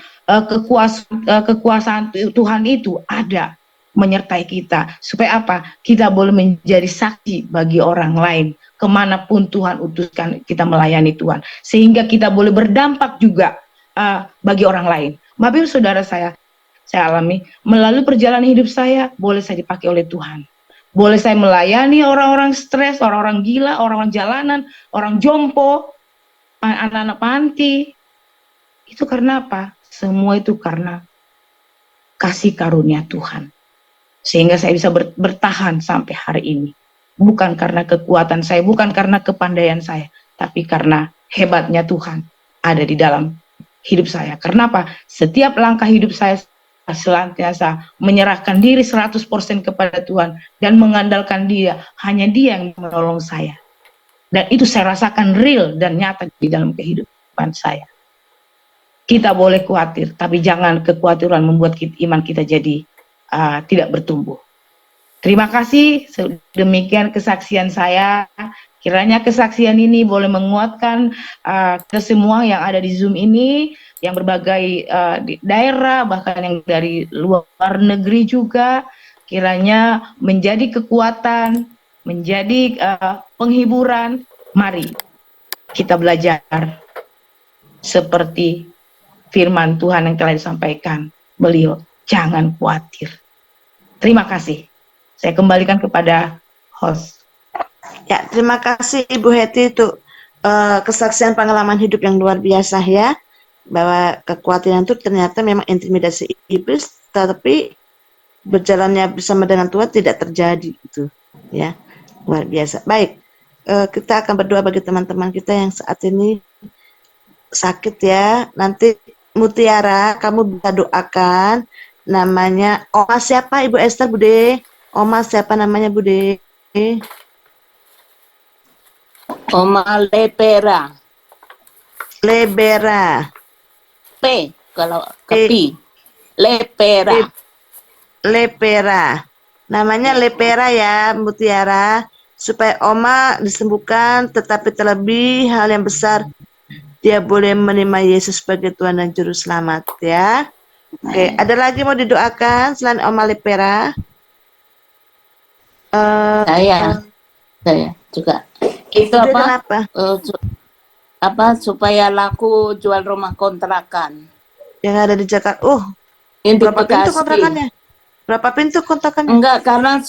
kekuasaan Tuhan itu ada menyertai kita. Supaya apa? Kita boleh menjadi saksi bagi orang lain. Kemanapun Tuhan utuskan kita melayani Tuhan. Sehingga kita boleh berdampak juga bagi orang lain. Bapak Ibu Saudara saya alami melalui perjalanan hidup saya, boleh saya dipakai oleh Tuhan. Boleh saya melayani orang-orang stres, orang-orang gila, orang-orang jalanan, orang jompo, anak-anak panti. Itu karena apa? Semua itu karena kasih karunia Tuhan. Sehingga saya bisa bertahan sampai hari ini. Bukan karena kekuatan saya, bukan karena kepandaian saya, tapi karena hebatnya Tuhan ada di dalam hidup saya. Karena apa? Setiap langkah hidup saya senantiasa menyerahkan diri 100% kepada Tuhan dan mengandalkan Dia, hanya Dia yang menolong saya. Dan itu saya rasakan real dan nyata di dalam kehidupan saya. Kita boleh khawatir, tapi jangan kekhawatiran membuat iman kita jadi tidak bertumbuh. Terima kasih, demikian kesaksian saya. Kiranya kesaksian ini boleh menguatkan kita semua yang ada di Zoom ini, yang berbagai daerah, bahkan yang dari luar negeri juga, kiranya menjadi kekuatan, menjadi penghiburan. Mari kita belajar seperti firman Tuhan yang telah disampaikan beliau, jangan khawatir. Terima kasih. Saya kembalikan kepada host. Ya, terima kasih Ibu Heti untuk kesaksian pengalaman hidup yang luar biasa ya. Bahwa kekhawatiran itu ternyata memang intimidasi iblis, tapi berjalannya bersama dengan Tuhan tidak terjadi itu, ya, luar biasa. Baik, kita akan berdoa bagi teman-teman kita yang saat ini sakit ya. Nanti Mutiara, kamu bisa doakan namanya Oma siapa Ibu Esther Bude? Oma siapa namanya Bude? Oma Lepera. Lebera. P kalau kepi. Lepera. Lepera. Namanya Lepera ya, Mutiara, supaya Oma disembuhkan, tetapi terlebih hal yang besar, dia boleh menerima Yesus sebagai Tuhan dan Juru Selamat ya. Oke, ada lagi mau didoakan selain Oma Lepera? Saya juga. Itu apa supaya laku jual rumah kontrakan Yang ada di Jakarta. yang di Berapa pintu Bekasi. kontrakannya? Berapa pintu kontrakannya? Enggak, karena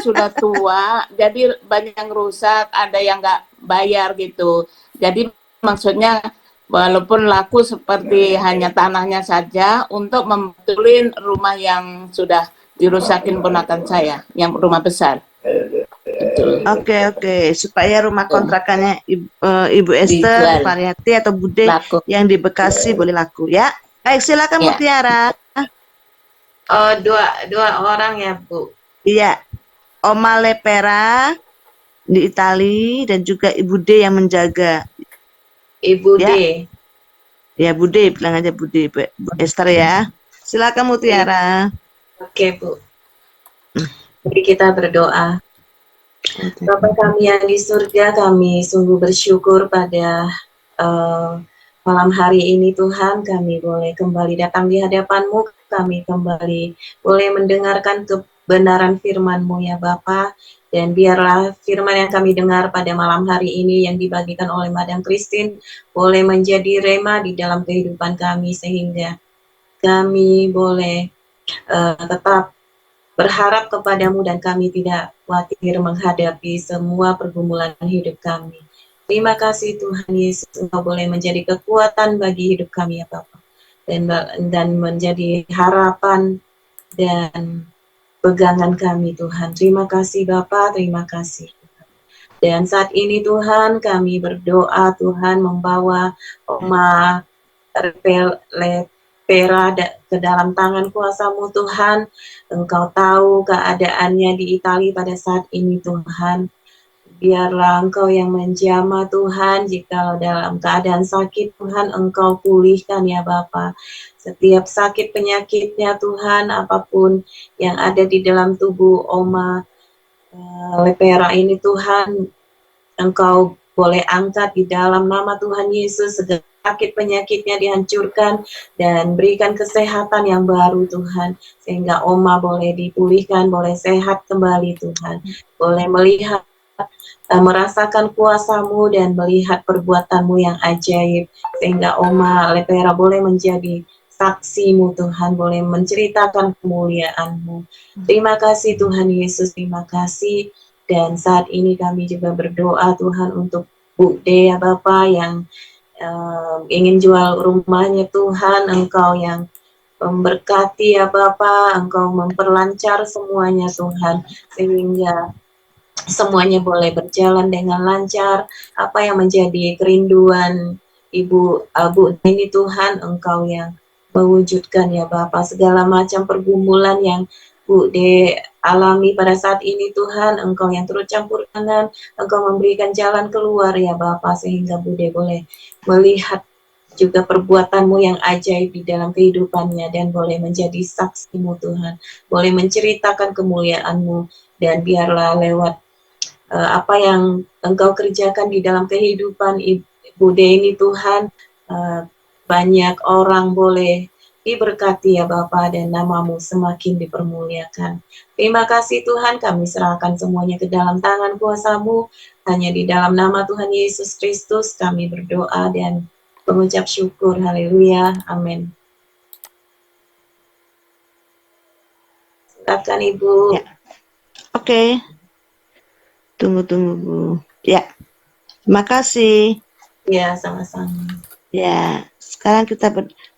sudah tua, jadi banyak yang rusak, ada yang nggak bayar gitu. Jadi maksudnya walaupun laku seperti hanya tanahnya saja untuk membetulin rumah yang sudah dirusakin ponakan saya, yang rumah besar. Oke, supaya rumah kontrakannya Ibu Esther, Dijual. Variati atau Bude Laku. yang di Bekasi boleh laku ya. Baik, silakan Ya. Mutiara. Dua orang ya Bu. Iya, Oma Lepera di Itali dan juga Ibu D yang menjaga. Ibu Ya. D. Ya Bu D, bilang aja Bu D, Bu Esther ya. Silakan Mutiara. Oke, Bu. Mari kita berdoa. Bapa kami yang di surga, kami sungguh bersyukur pada malam hari ini Tuhan, kami boleh kembali datang di hadapan-Mu, kami kembali boleh mendengarkan kebenaran firman-Mu ya Bapa, dan biarlah firman yang kami dengar pada malam hari ini yang dibagikan oleh Madam Christine boleh menjadi rema di dalam kehidupan kami, sehingga kami boleh tetap berharap kepadamu dan kami tidak khawatir menghadapi semua pergumulan hidup kami. Terima kasih Tuhan Yesus, Engkau boleh menjadi kekuatan bagi hidup kami ya Bapak, dan menjadi harapan dan pegangan kami Tuhan. Terima kasih Bapak, terima kasih. Dan saat ini Tuhan kami berdoa Tuhan membawa Oma Pera ke dalam tangan kuasa-Mu Tuhan. Engkau tahu keadaannya di Italia pada saat ini Tuhan. Biarlah Engkau yang menjamah Tuhan, jika dalam keadaan sakit Tuhan Engkau pulihkan ya Bapa. Setiap sakit penyakitnya Tuhan, apapun yang ada di dalam tubuh Oma Lepera ini Tuhan, Engkau boleh angkat di dalam nama Tuhan Yesus, segala sakit penyakitnya dihancurkan dan berikan kesehatan yang baru Tuhan, sehingga Oma boleh dipulihkan, boleh sehat kembali Tuhan, boleh melihat, merasakan kuasa-Mu dan melihat perbuatan-Mu yang ajaib, sehingga Oma Lepera boleh menjadi saksi-Mu Tuhan, boleh menceritakan kemuliaan-Mu. Terima kasih Tuhan Yesus, terima kasih. Dan saat ini kami juga berdoa Tuhan untuk Bu D ya Bapak yang ingin jual rumahnya Tuhan, Engkau yang memberkati ya Bapak, Engkau memperlancar semuanya Tuhan, sehingga semuanya boleh berjalan dengan lancar. Apa yang menjadi kerinduan Ibu Bu ini Tuhan, Engkau yang mewujudkan ya Bapak. Segala macam pergumulan yang Bu D alami pada saat ini Tuhan, Engkau yang turut campur tangan, Engkau memberikan jalan keluar ya Bapak, sehingga Bu D boleh melihat juga perbuatan-Mu yang ajaib di dalam kehidupannya dan boleh menjadi saksi-Mu Tuhan, boleh menceritakan kemuliaan-Mu, dan biarlah lewat apa yang Engkau kerjakan di dalam kehidupan Ibu D ini Tuhan, banyak orang boleh diberkati ya Bapa, dan nama-Mu semakin dipermuliakan. Terima kasih Tuhan, kami serahkan semuanya ke dalam tangan kuasa-Mu, hanya di dalam nama Tuhan Yesus Kristus kami berdoa dan mengucap syukur. Haleluya, amin. Silakan Ibu. Ya. Oke. Tunggu Bu. Ya. Terima kasih. Ya, sama-sama. Ya, sekarang kita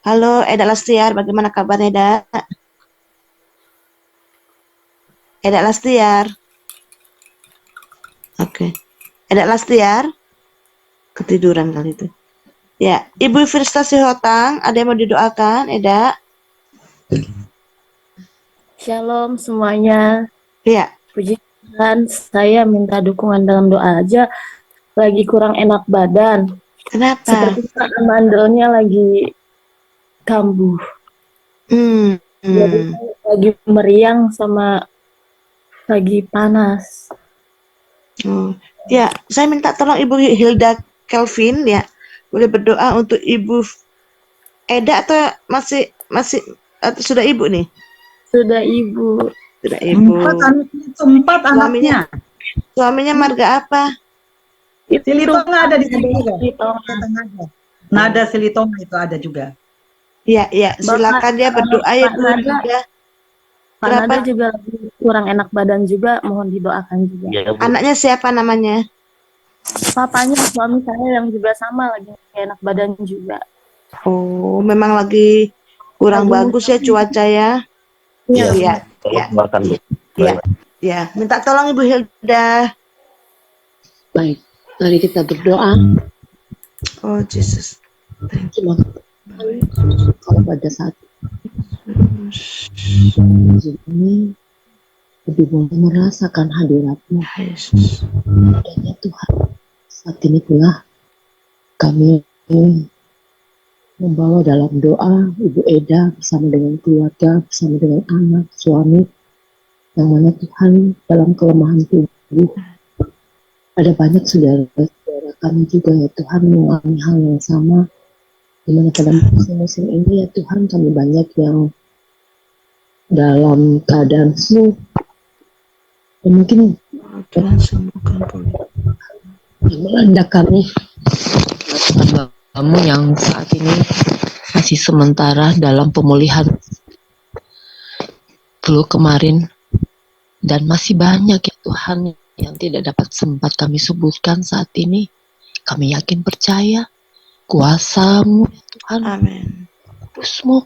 Halo, Eda Lastiar, bagaimana kabarnya, Eda? Eda Lastiar. Oke. Eda Lastiar. Ketiduran kali itu. Ya, Ibu Firsta Sihotang, ada yang mau didoakan, Eda? Shalom semuanya. Ya. Puji Tuhan, saya minta dukungan dalam doa aja. Lagi kurang enak badan. Kenapa? Sepertinya mandelnya lagi kambuh. Jadi lagi meriang sama lagi panas. Ya, saya minta tolong Ibu Hilda Kelvin ya. Boleh berdoa untuk Ibu Eda atau masih atau sudah Ibu nih? Sudah Ibu. Sudah Ibu. Empat anaknya. Suaminya marga apa? Silitonga ada di sini juga. Silitonga. Nada Silitonga itu ada juga. Ya, silakan dia berdoa ya Bu Hilda. Pak Nada juga lagi kurang enak badan juga, mohon didoakan juga. Ya, Anaknya siapa namanya? Papanya suami saya yang juga sama lagi enak badan juga. Oh, memang lagi kurang bagus ya cuaca ya. Iya. Ya, minta tolong Ibu Hilda. Baik, mari kita berdoa. Oh, Jesus. Terima kasih kalau pada saat ini lebih boleh merasakan hadirat-Mu, Yesus. Adanya Tuhan. Saat ini pula kami membawa dalam doa Ibu Eda bersama dengan keluarga, bersama dengan anak, suami, yang mana Tuhan dalam kelemahan tubuh. Ada banyak saudara-saudara kami juga ya Tuhan mengalami hal yang sama, di mana pada musim-musim ini ya Tuhan kami banyak yang dalam keadaan flu, dan mungkin melanda kami. Kamu yang saat ini masih sementara dalam pemulihan flu kemarin, dan masih banyak ya Tuhan yang tidak dapat sempat kami sebutkan saat ini. Kami yakin percaya kuasa-Mu ya Tuhan, Kudus-Mu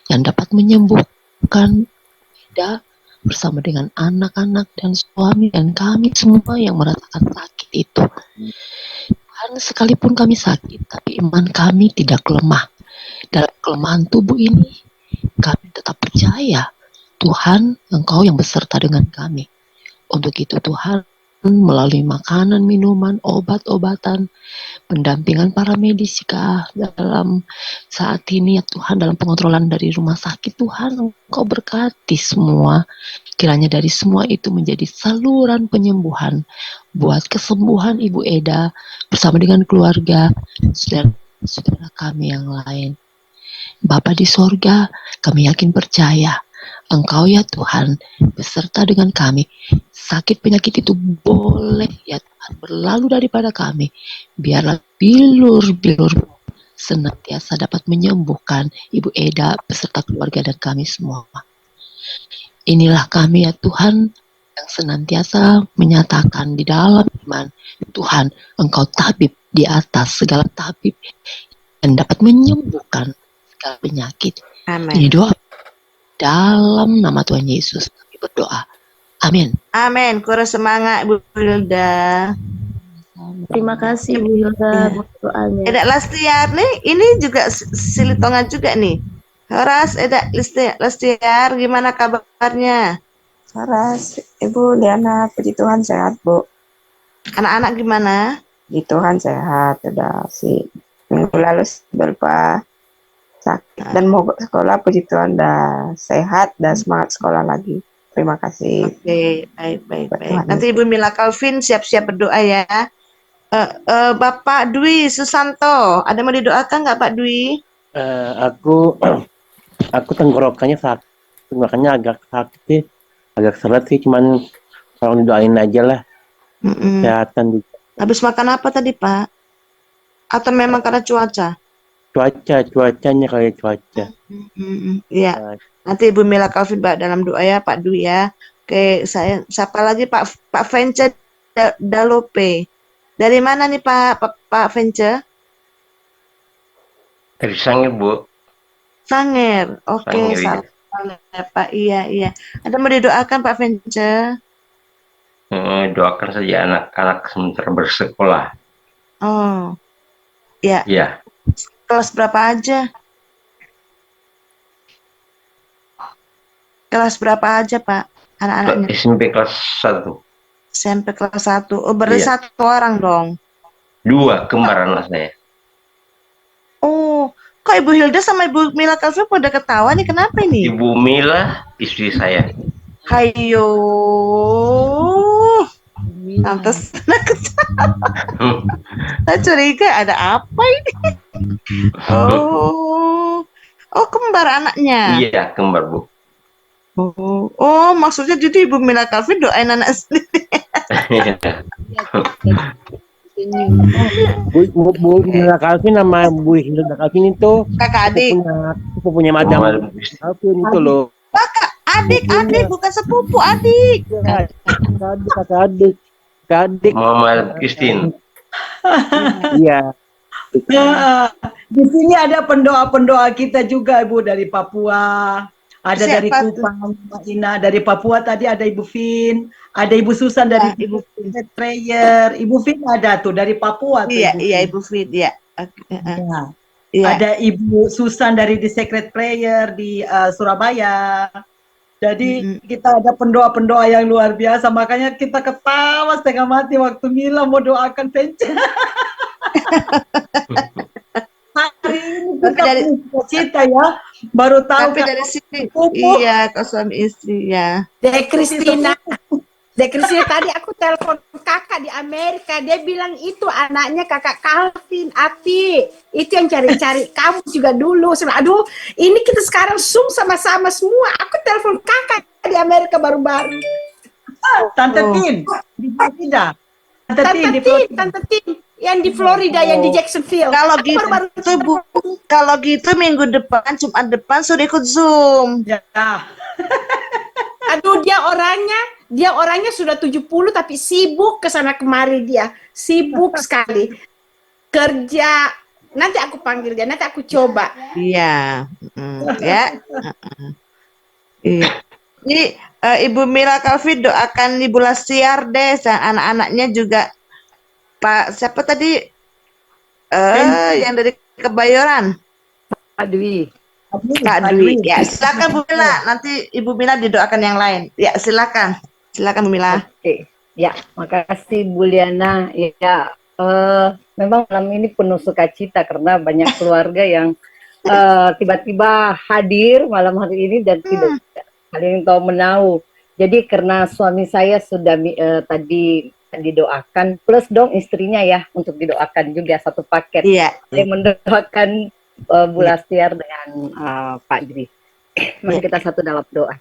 yang dapat menyembuhkan Ida bersama dengan anak-anak dan suami dan kami semua yang merasakan sakit itu. Tuhan, sekalipun kami sakit, tapi iman kami tidak lemah. Dalam kelemahan tubuh ini, kami tetap percaya Tuhan, Engkau yang beserta dengan kami. Untuk itu Tuhan, melalui makanan, minuman, obat-obatan, pendampingan para medis jika dalam saat ini ya Tuhan, dalam pengontrolan dari rumah sakit, Tuhan Engkau berkati semua. Kiranya dari semua itu menjadi saluran penyembuhan buat kesembuhan Ibu Eda bersama dengan keluarga dan saudara-saudara kami yang lain. Bapa di sorga, kami yakin percaya Engkau ya Tuhan beserta dengan kami. Sakit penyakit itu boleh ya Tuhan berlalu daripada kami. Biarlah bilur-bilur senantiasa dapat menyembuhkan Ibu Eda beserta keluarga dan kami semua. Inilah kami ya Tuhan yang senantiasa menyatakan di dalam iman, Tuhan Engkau tabib di atas segala tabib yang dapat menyembuhkan segala penyakit. Ini doa dalam nama Tuhan Yesus kami berdoa. Amin. Amin. Kurang semangat Bu Hilda. Terima kasih Bu Hilda buat doanya. Edak Lastiar nih, ini juga Silitongan juga nih. Horas, Edak Lastiar, gimana kabarnya? Saras, Ibu Liana, puji Tuhan sehat, Bu. Anak-anak gimana? Puji Tuhan sehat, udah sih. Minggu lalu berupa sakit dan mau sekolah, puji Tuhan udah sehat dan semangat sekolah lagi. Terima kasih. Oke, baik. Nanti Ibu Mila Calvin siap-siap berdoa ya. Bapak Dwi Susanto, ada mau didoakan nggak Pak Dwi? Aku tenggorokannya sakit, tenggorokannya agak sakit sih, agak seret sih, cuman kalau didoain aja lah, kesehatan. Habis makan apa tadi Pak? Atau memang karena cuaca? Cuacanya kayak cuaca. Iya. Nanti Ibu Mila Calvin dalam doa ya Pak Dwi ya. Oke, siapa lagi Pak Vence Dalope. Dari mana nih Pak Vence? Dari Sangir, Bu. Sangir. Oke, Sangir, ya Pak. Iya. Ada mau didoakan Pak Vence? Doakan saja anak-anak sementara bersekolah. Oh. Ya. Iya. Kelas berapa aja? Kelas berapa aja, Pak? Anak-anaknya? SMP kelas 1. SMP kelas 1. Oh, berarti Iya. 1 orang dong? 2, kembar anak saya. Oh, kok Ibu Hilda sama Ibu Mila Calvin pada ketawa nih, kenapa ini? Ibu Mila, istri saya. Hayo. Lantas ketawa. Saya curiga ada apa ini? Oh, kembar anaknya? Iya, kembar, Bu. Oh, maksudnya jadi Ibu Mila Calvin doain anak sendiri. Bu Mila Calvin sama Bu Hilda Calvin itu kakak adik. Punya Madam Calvin itu loh. Kakak adik, bukan sepupu, adik. Kakak adik. Mama Christine. Iya. Di sini ada pendoa-pendoa kita juga Ibu dari Papua. Ada dari Kupang, Mbak Ina, dari Papua tadi ada Ibu Vin, ada Ibu Susan dari Ibu Secret Prayer, Ibu Vin ada tuh dari Papua. Tuh, iya, Ibu Vin, ya. Ada Ibu Susan dari The Secret Prayer di Surabaya. Jadi kita ada pendoa-pendoa yang luar biasa, makanya kita ketawa setengah mati waktu Mila mau doakan Venture. Hari ini Tapi kita dari cita ya, baru tahu tapi dari sini pupuk. iya kau suami istri ya. Dek Kristina tadi aku telepon kakak di Amerika, dia bilang itu anaknya kakak Calvin, Api, itu yang cari-cari kamu juga dulu. Saya bilang, aduh, ini kita sekarang Zoom sama-sama semua. Aku telepon kakak di Amerika baru-baru. Tante Tin di Florida. Tante Tin yang di Florida, yang di Jacksonville. Kalau Aku gitu baru-baru Bu, kalau gitu minggu depan Jumat depan suruh ikut Zoom. Ya. Aduh, dia orangnya sudah 70 tapi sibuk kesana kemari, dia sibuk sekali kerja. Nanti aku panggil dia, nanti aku coba. Iya, ya. Iya. Ini Ibu Mila Calvin doakan Ibu Lestiar deh, anak-anaknya juga. Pak siapa tadi? Yang dari Kebayoran. Pak Dwi. Pak Dwi. Ya, silakan Bu Mila. Nanti Ibu Mila didoakan yang lain. Ya, silakan. Silakan Bu Mila. Oke. Ya, makasih Bu Liana. Ya, memang malam ini penuh sukacita karena banyak keluarga yang tiba-tiba hadir malam hari ini dan tidak saling tahu menahu. Jadi karena suami saya sudah tadi didoakan, plus dong istrinya ya untuk didoakan juga satu paket. Iya. Saya mendoakan Bu Lastiar dengan Pak Dwi. Mari kita satu dalam doa.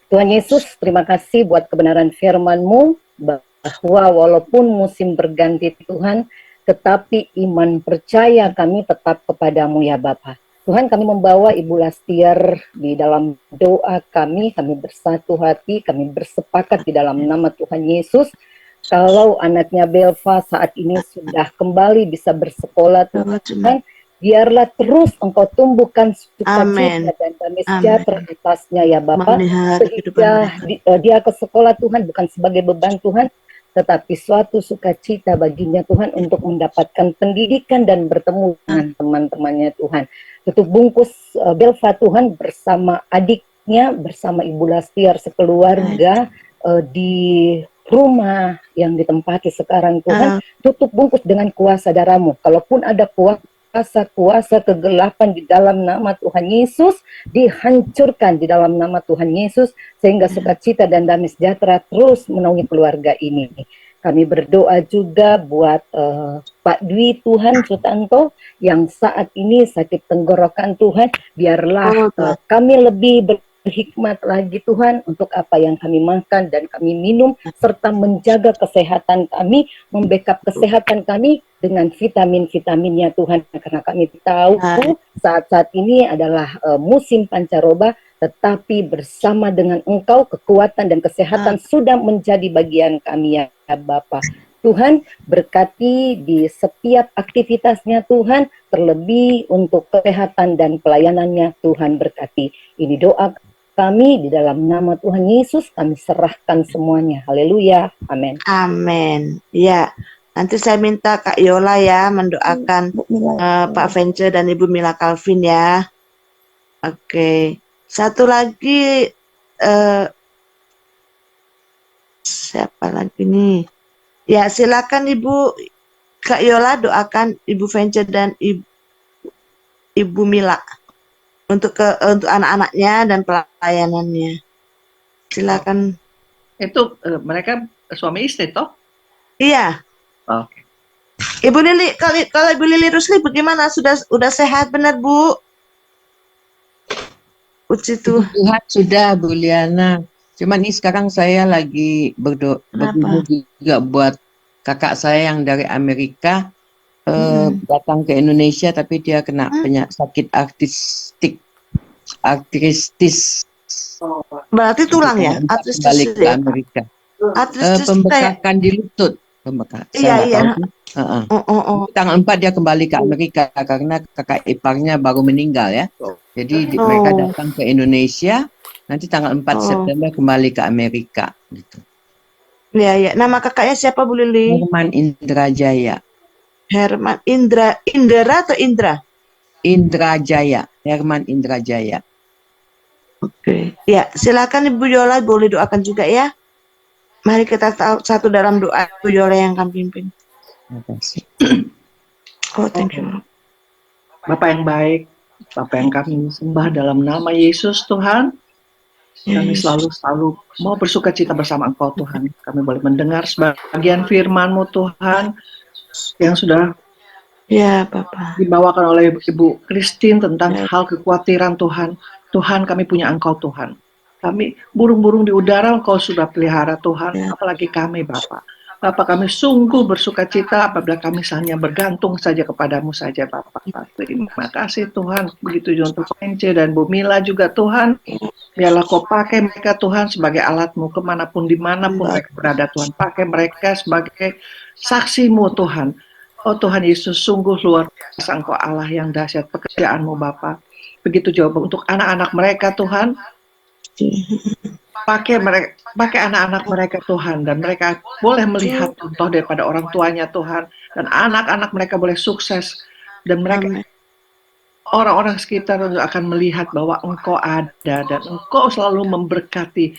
Tuhan Yesus, terima kasih buat kebenaran firman-Mu bahwa walaupun musim berganti Tuhan, tetapi iman percaya kami tetap kepadamu ya Bapa. Tuhan, kami membawa Ibu Lastiar di dalam doa kami bersatu hati, kami bersepakat di dalam nama Tuhan Yesus. Kalau anaknya Belva saat ini sudah kembali bisa bersekolah, Tuhan, biarlah terus Engkau tumbuhkan sukacita dan damai sejahtera atasnya ya Bapa, sehingga dia ke sekolah Tuhan bukan sebagai beban Tuhan, tetapi suatu sukacita baginya Tuhan untuk mendapatkan pendidikan dan bertemu dengan teman-temannya Tuhan. Tutup bungkus Belva Tuhan bersama adiknya, bersama Ibu Lastiar sekeluarga di rumah yang ditempati sekarang Tuhan, tutup bungkus dengan kuasa darah-Mu. Kalaupun ada kuasa kegelapan di dalam nama Tuhan Yesus, dihancurkan di dalam nama Tuhan Yesus, sehingga sukacita dan damai sejahtera terus menaungi keluarga ini. Kami berdoa juga buat Pak Dwi Tuhan Sutanto yang saat ini sakit tenggorokan Tuhan, biarlah kami lebih berhikmat lagi Tuhan untuk apa yang kami makan dan kami minum, serta menjaga kesehatan kami, membackup kesehatan kami dengan vitamin-vitaminnya Tuhan, karena kami tahu saat-saat ini adalah musim pancaroba, tetapi bersama dengan Engkau kekuatan dan kesehatan sudah menjadi bagian kami ya Bapa. Tuhan berkati di setiap aktivitasnya Tuhan, terlebih untuk kesehatan dan pelayanannya Tuhan berkati. Ini doa kami di dalam nama Tuhan Yesus, kami serahkan semuanya. Haleluya. Amin. Amin. Ya, nanti saya minta Kak Yola ya mendoakan Pak Venture dan Ibu Mila Calvin ya. Oke. Satu lagi siapa lagi nih? Ya, silakan Ibu Kak Yola doakan Ibu Venture dan Ibu Mila untuk anak-anaknya dan pelayanannya. Silakan. Itu mereka suami istri toh? Iya. Oke. Ibu Lili, kalau Ibu Lili Rusli bagaimana? Sudah sehat benar Bu? Puji Tuhan sudah Bu Liana. Cuman ini sekarang saya lagi berdoa juga buat kakak saya yang dari Amerika datang ke Indonesia, tapi dia kena sakit artritis. Berarti tulang ya? Artritis balik ke Amerika. Pembekakan di lutut. Iya. Tanggal 4 dia kembali ke Amerika karena kakak iparnya baru meninggal ya. Jadi mereka datang ke Indonesia. Nanti tanggal 4 September kembali ke Amerika. Gitu. Ya. Nama kakaknya siapa Bu Lili? Herman Indrajaya. Herman Indra atau Indra? Indrajaya. Herman Indrajaya. Oke. Ya, silakan Ibu Yola boleh doakan juga ya. Mari kita satu dalam doa Ibu Yola yang akan pimpin. Terima kasih. Oh, thank you. Bapak yang baik, Bapak yang kami sembah dalam nama Yesus Tuhan, kami selalu mau bersuka cita bersama Engkau Tuhan. Kami boleh mendengar sebagian firman-Mu Tuhan yang sudah Bapak dibawakan oleh Ibu Christine tentang hal kekhawatiran Tuhan. Tuhan, kami punya Engkau Tuhan. Kami burung-burung di udara Engkau sudah pelihara Tuhan, apalagi kami Bapak. Bapak, kami sungguh bersuka cita apabila kami hanya bergantung saja kepadamu saja Bapak. Terima kasih Tuhan. Begitu juga untuk Ence dan Bu Mila juga Tuhan. Biarlah Kau pakai mereka Tuhan sebagai alat-Mu kemanapun dimanapun mereka berada Tuhan. Pakai mereka sebagai saksi-Mu Tuhan. Oh Tuhan Yesus, sungguh luar biasa Engkau Allah yang dahsyat pekerjaan-Mu Bapa. Begitu juga untuk anak-anak mereka Tuhan. Pakai anak-anak mereka Tuhan, dan mereka boleh melihat contoh daripada orang tuanya Tuhan, dan anak-anak mereka boleh sukses, dan mereka orang-orang sekitar akan melihat bahwa Engkau ada dan Engkau selalu memberkati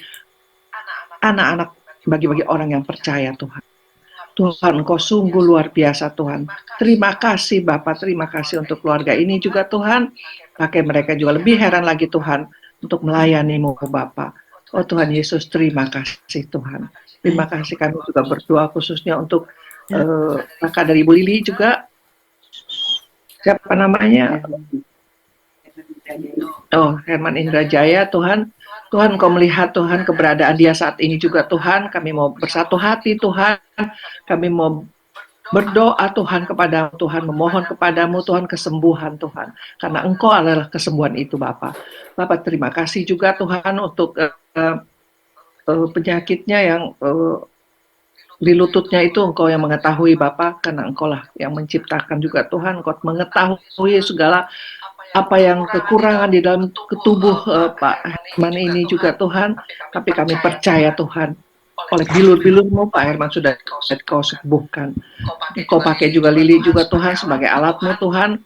anak-anak bagi-bagi orang yang percaya Tuhan. Tuhan, Engkau sungguh luar biasa Tuhan. Terima kasih Bapak, terima kasih untuk keluarga ini juga Tuhan. Pakai mereka juga lebih heran lagi Tuhan untuk melayani-Mu Bapak. Oh Tuhan Yesus, terima kasih Tuhan. Terima kasih, kami juga berdoa khususnya untuk kakak dari Ibu Lili juga. Siapa namanya? Oh, Herman Indrajaya Tuhan. Tuhan, Engkau melihat Tuhan keberadaan dia saat ini juga Tuhan. Kami mau bersatu hati Tuhan. Kami mau berdoa Tuhan kepada Tuhan, memohon kepadamu Tuhan kesembuhan Tuhan. Karena Engkau adalah kesembuhan itu Bapak. Bapak terima kasih juga Tuhan untuk penyakitnya yang di lututnya itu Engkau yang mengetahui Bapak. Karena Engkau lah yang menciptakan juga Tuhan. Engkau mengetahui segala apa yang kekurangan di dalam ketubuh Pak Herman ini juga Tuhan. Tapi kami percaya Tuhan, oleh bilur-bilur-Mu Pak Herman sudah Kau sembuhkan. Kau pakai juga Lili juga Tuhan sebagai alat-Mu Tuhan,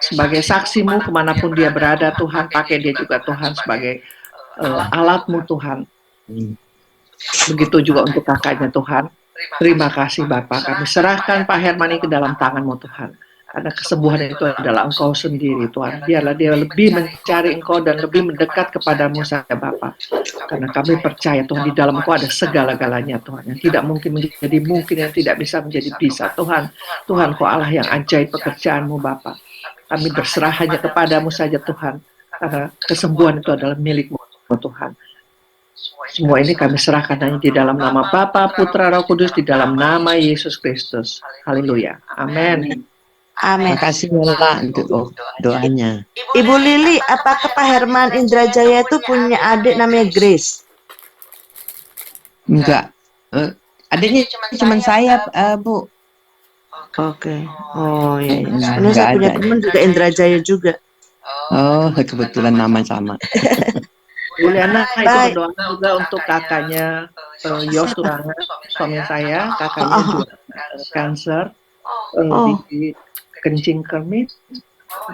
sebagai saksi-Mu kemanapun dia berada Tuhan. Pakai dia juga Tuhan sebagai alat-Mu Tuhan. Begitu juga untuk kakaknya Tuhan. Terima kasih Bapak, kami serahkan Pak Herman ini ke dalam tangan-Mu Tuhan. Karena kesembuhan itu adalah Engkau sendiri Tuhan. Biarlah dia lebih mencari Engkau dan lebih mendekat kepadamu saja Bapak. Karena kami percaya Tuhan, di dalam Engkau ada segala-galanya Tuhan. Yang tidak mungkin menjadi mungkin, yang tidak bisa menjadi bisa Tuhan. Tuhan, Kau Allah yang ajaib pekerjaan-Mu Bapak. Kami berserah hanya kepadamu saja Tuhan. Karena kesembuhan itu adalah milik-Mu Tuhan. Semua ini kami serahkan hanya di dalam nama Bapa, Putra, Roh Kudus, di dalam nama Yesus Kristus. Haleluya. Amin. Amin. Terima kasih Yola untuk doanya. Ibu Lili, apakah Pak Herman Indrajaya itu punya adik namanya Grace? Enggak. Adiknya cuma saya, Bu. Oke. Oh iya. Enggak Saya punya ada. teman juga Indrajaya juga. Oh, kebetulan nama sama. Juliana itu berdoa juga untuk kakaknya Yos Turangan, suami saya. Kakaknya juga kanker di kencing kemih.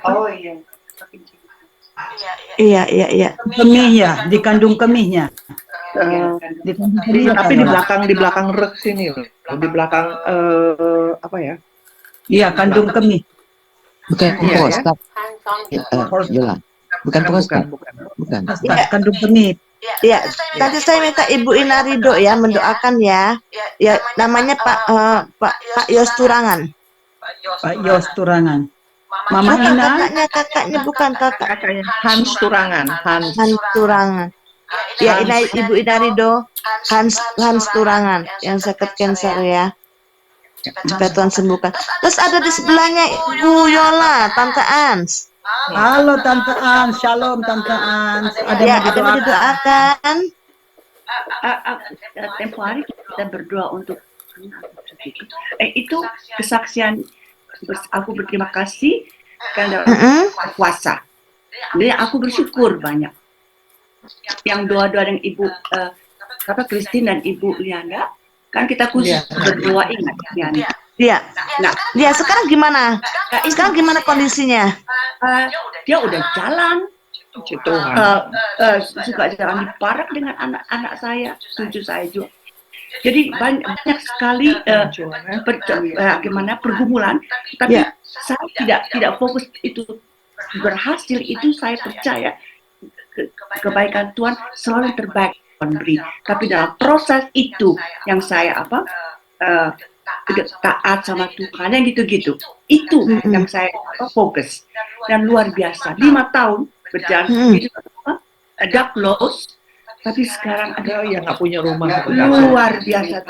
Oh iya. Iya. Kemih ya, dikandung kemihnya. Tapi di belakang rek sini, di belakang apa ya? Iya, kandung kemih. Bukan prostat. Yola. Bukan prostat. Bukan. Kandung kemih. Ya, tadi saya minta Ibu Inarido ya mendoakan ya. Ya, namanya Pak Yos Turangan. Pak Yos Turangan. Mama Ina. Kakaknya bukan kakaknya Hans Turangan. Hans Turangan. Ya, Ibu Inarido Hans Turangan yang sakit kanker ya. Supaya Tuhan sembuhkan. Terus ada di sebelahnya Ibu Yola, Tante Ans. Halo Tante Ans, shalom Tante Ans. Ada yang didoakan. Tempo hari kita berdoa untuk itu kesaksian. Aku berterima kasih karena puasa. Jadi aku bersyukur banyak. Yang doa-doa dengan Ibu Christine dan Ibu Liana, kan kita khusus berdoa, ingat Liana. Iya. Nah, sekarang gimana? Sekarang gimana kondisinya? Dia udah jalan. suka jarang diparak dengan anak-anak saya, cucu saya juga. Jadi banyak sekali pergumulan, tapi saya tidak fokus itu berhasil. Itu saya percaya kebaikan Tuhan selalu terbaik Tuhan beri. Tapi dalam proses itu yang saya taat sama Tuhan yang gitu-gitu, itu yang saya fokus. Dan luar biasa 5 tahun berjalan itu ada close, tapi sekarang ada yang nggak punya rumah. Luar biasa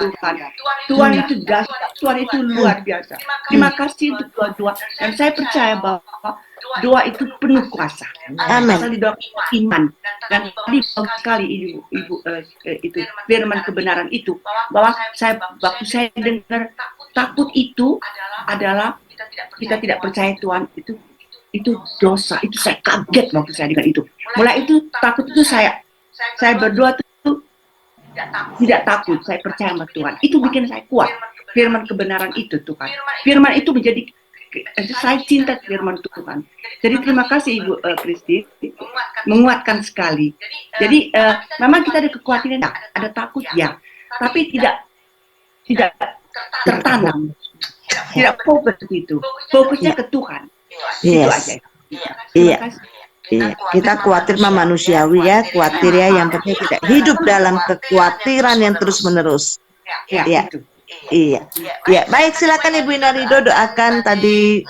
Tuhan itu dahsyat, Tuhan itu luar biasa. Terima kasih untuk doa-doa, dan saya percaya bahwa doa itu penuh kuasa. Amin. Asal didoa iman. Dan tadi bagus sekali ibu itu firman kebenaran itu, bahwa waktu saya dengar takut itu adalah kita tidak percaya Tuhan, itu dosa. Itu saya kaget waktu saya dengar itu. Mulai itu takut itu saya berdoa itu tidak takut, saya percaya sama Tuhan. Itu bikin saya kuat. Firman kebenaran itu Tuhan. Firman itu menjadi, saya cinta firman Tuhan. Jadi terima kasih Ibu Kristi, menguatkan sekali. Jadi memang kita ada kekhawatiran, ada takut ya, tapi tidak tertanam, tidak fokus itu. Fokusnya ke Tuhan. Itu aja. Iya. Kita khawatir mah manusiawi ya, khawatir ya. Yang penting tidak hidup dalam kekhawatiran yang terus menerus. Iya. Baik, silakan Ibu Inarido doakan tadi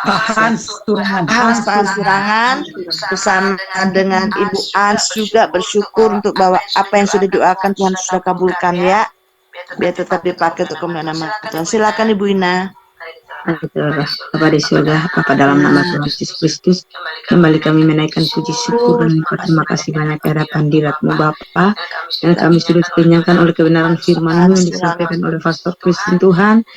Hans Turangan bersama dengan Ibu Ans juga bersyukur untuk bahwa apa yang sudah doakan Tuhan sudah kabulkan ya. Biar tetap dipakai untuk kemuliaan nama Tuhan. Silakan Ibu Ina. Bapa di surga, Bapa dalam nama Tuhan Yesus Kristus, kembali kami menaikkan puji syukur dan terima kasih banyak hadapan hadirat-Mu Bapa, dan kami sudah dikenyangkan oleh kebenaran firman-Mu yang disampaikan oleh Pastor Kristen Tuhan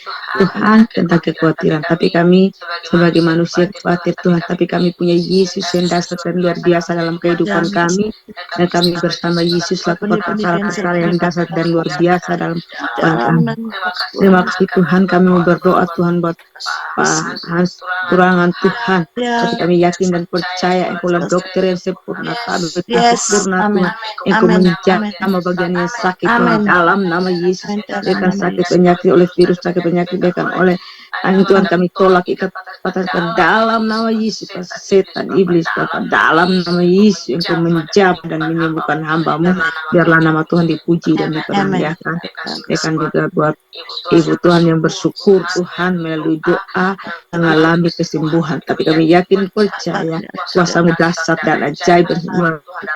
tentang kekhawatiran. Tapi kami sebagai manusia khawatir Tuhan, tapi kami punya Yesus yang dasar dan luar biasa dalam kehidupan kami, dan kami bersama Yesus lakukan perkara-perkara yang dasar dan luar biasa dalam kehidupan kami. Terima kasih Tuhan, kami mau berdoa Tuhan buat Hans Turangan Tuhan, tapi kami yakin dan percaya Engkau lah dokter yang sempurna, kami sempurna Tuhan, Engkau menjamah bagian yang sakit Tuhan, dalam nama Yesus. Berikan sakit penyakit oleh virus, sakit penyakit berikan oleh angin Tuhan, kami tolak ikat patahkan dalam nama Yesus. Setan iblis Bapa, dalam nama Yesus Engkau menjamah dan menyembuhkan hamba-Mu. Biarlah nama Tuhan dipuji dan dipermuliakan. Berikan juga buat Ibu Tuhan yang bersyukur Tuhan melalui doa mengalami kesembuhan, tapi kami yakin percaya kuasa-Mu dahsyat dan ajaib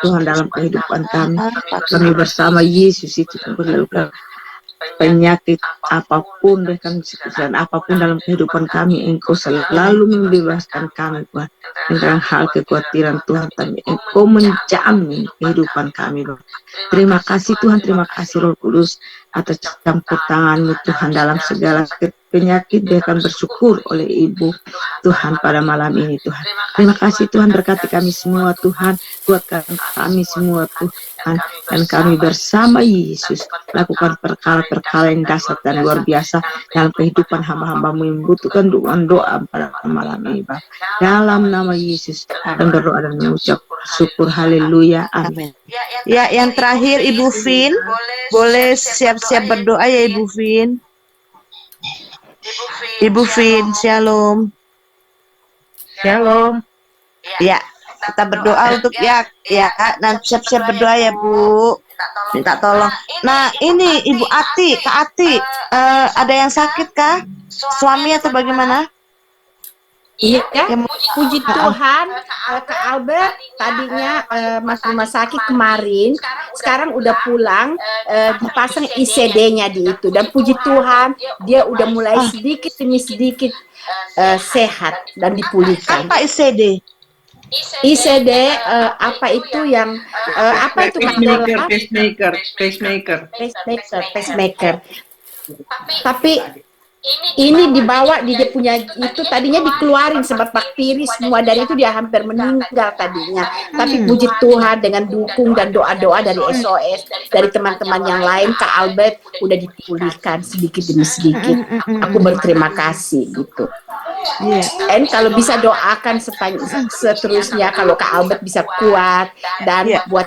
Tuhan dalam kehidupan kami. Kami bersama Yesus itu berlalu penyakit apapun, bahkan dan apapun dalam kehidupan kami, Engkau selalu membebaskan kami Tuhan. Tentang hal kekhawatiran Tuhan, tapi Engkau menjamin kehidupan kami Tuhan. Terima kasih Tuhan, terima kasih Roh Kudus atas campur tangan-Mu Tuhan dalam segala penyakit. Bahkan bersyukur oleh Ibu Tuhan pada malam ini Tuhan. Terima kasih Tuhan, berkati kami semua Tuhan, kuatkan kami semua Tuhan, dan kami bersama Yesus lakukan perkara-perkara yang dasar dan luar biasa dalam kehidupan hamba-hamba-Mu yang membutuhkan doa pada malam ini Bapa. Dalam nama Yesus dan berdoa dan mengucap syukur, haleluya, amin. Ya, yang terakhir Ibu Vin, boleh siap-siap berdoa ya Ibu Vin. Ibu Vin, shalom. Shalom. Ya, kita berdoa untuk dan siap-siap berdoa ya Bu. Minta tolong. Nah, ini Ibu Ati, Kak Ati, ada yang sakit kah? Suami atau bagaimana? Iya, puji Tuhan, Kak Albert tadinya masuk rumah sakit kemarin, sekarang udah pulang, dipasang ICD-nya di itu, dan puji Tuhan dia udah mulai sedikit demi sedikit sehat dan dipulihkan. Apa ICD? ICD apa itu yang apa itu pacemaker. Tapi ini dibawa dia punya itu tadinya dikeluarin sebab bakteri semua, dari itu dia hampir meninggal tadinya. Tapi puji Tuhan dengan dukung dan doa-doa dari SOS, dari teman-teman yang lain, Kak Albert udah dipulihkan sedikit demi sedikit. Aku berterima kasih gitu. Dan kalau bisa doakan seterusnya kalau Kak Albert bisa kuat, dan buat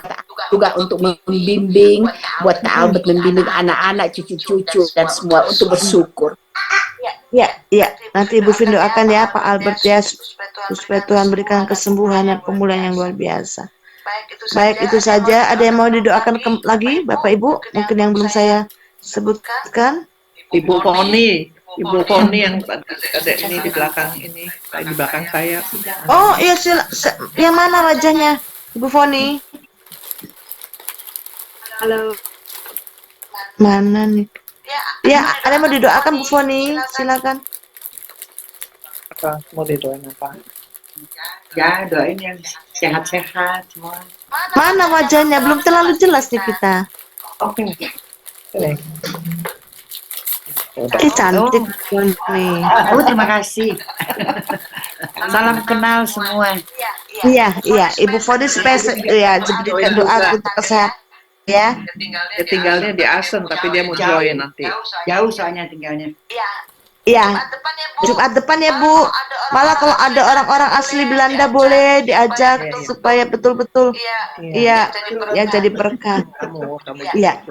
juga untuk membimbing, buat Kak Albert membimbing anak-anak, cucu-cucu dan semua untuk bersyukur. Ya, nanti Ibu Vin doakan ya Pak Albert ya, supaya Tuhan berikan kesembuhan dan pemulihan yang luar biasa. Baik, itu saja. Ada yang mau didoakan lagi, Bapak Ibu? Mungkin yang belum saya sebutkan. Ibu Foni yang ada ini di belakang saya. Oh iya, yang mana wajahnya, Ibu Foni? Halo. Mana nih? Ya, ada yang mau didoakan Bu Foni? Silakan. Apa? Mau didoain apa? Ya, doain yang sehat-sehat semua. Mana wajahnya? Belum terlalu jelas nih kita. Oke. Cantik nih. Oh, terima kasih. Salam kenal semua. Iya, Ibu Foni supaya diberikan doa untuk kesehatan ya. Dia tinggalnya di Asem, tapi dia mau join nanti. Jauh soalnya tinggalnya. Iya, Jumat depan ya Bu. Malah kalau ada orang-orang asli Belanda boleh diajak supaya betul-betul ya jadi berkah. Iya.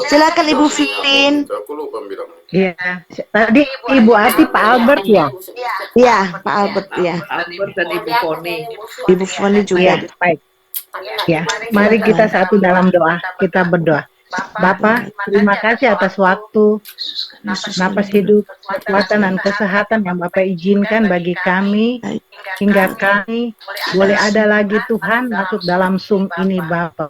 Silakan Ibu Vin. Iya, tadi Ibu Ati Pak Albert ya? Iya, Pak Albert ya. Albert dan Ibu Foni. Ibu Foni juga. Ya, baik. Ya, mari kita satu dalam doa. Kita berdoa. Bapak, terima kasih atas waktu, napas hidup, kekuatan dan kesehatan yang Bapak izinkan bagi kami, hingga kami boleh ada lagi Tuhan masuk dalam Zoom ini Bapak.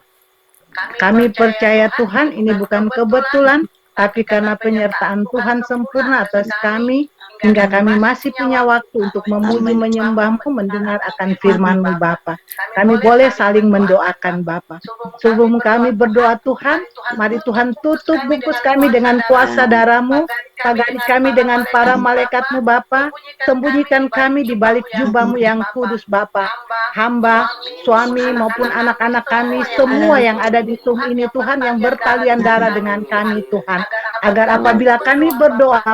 Kami percaya Tuhan ini bukan kebetulan, tapi karena penyertaan Tuhan sempurna atas kami, hingga kami masih punya waktu untuk memuji menyembah-Mu, mendengar akan firman-Mu Bapa. Kami boleh saling mendoakan Bapa. Sebelum kami berdoa Tuhan, mari Tuhan tutup bungkus kami dengan kuasa darah-Mu, pagari kami dengan para malaikat-Mu Bapa, sembunyikan kami di balik jubah-Mu yang kudus Bapa. Hamba, suami maupun anak-anak kami, semua yang ada di Zoom ini Tuhan, yang bertalian darah dengan kami Tuhan, agar apabila kami berdoa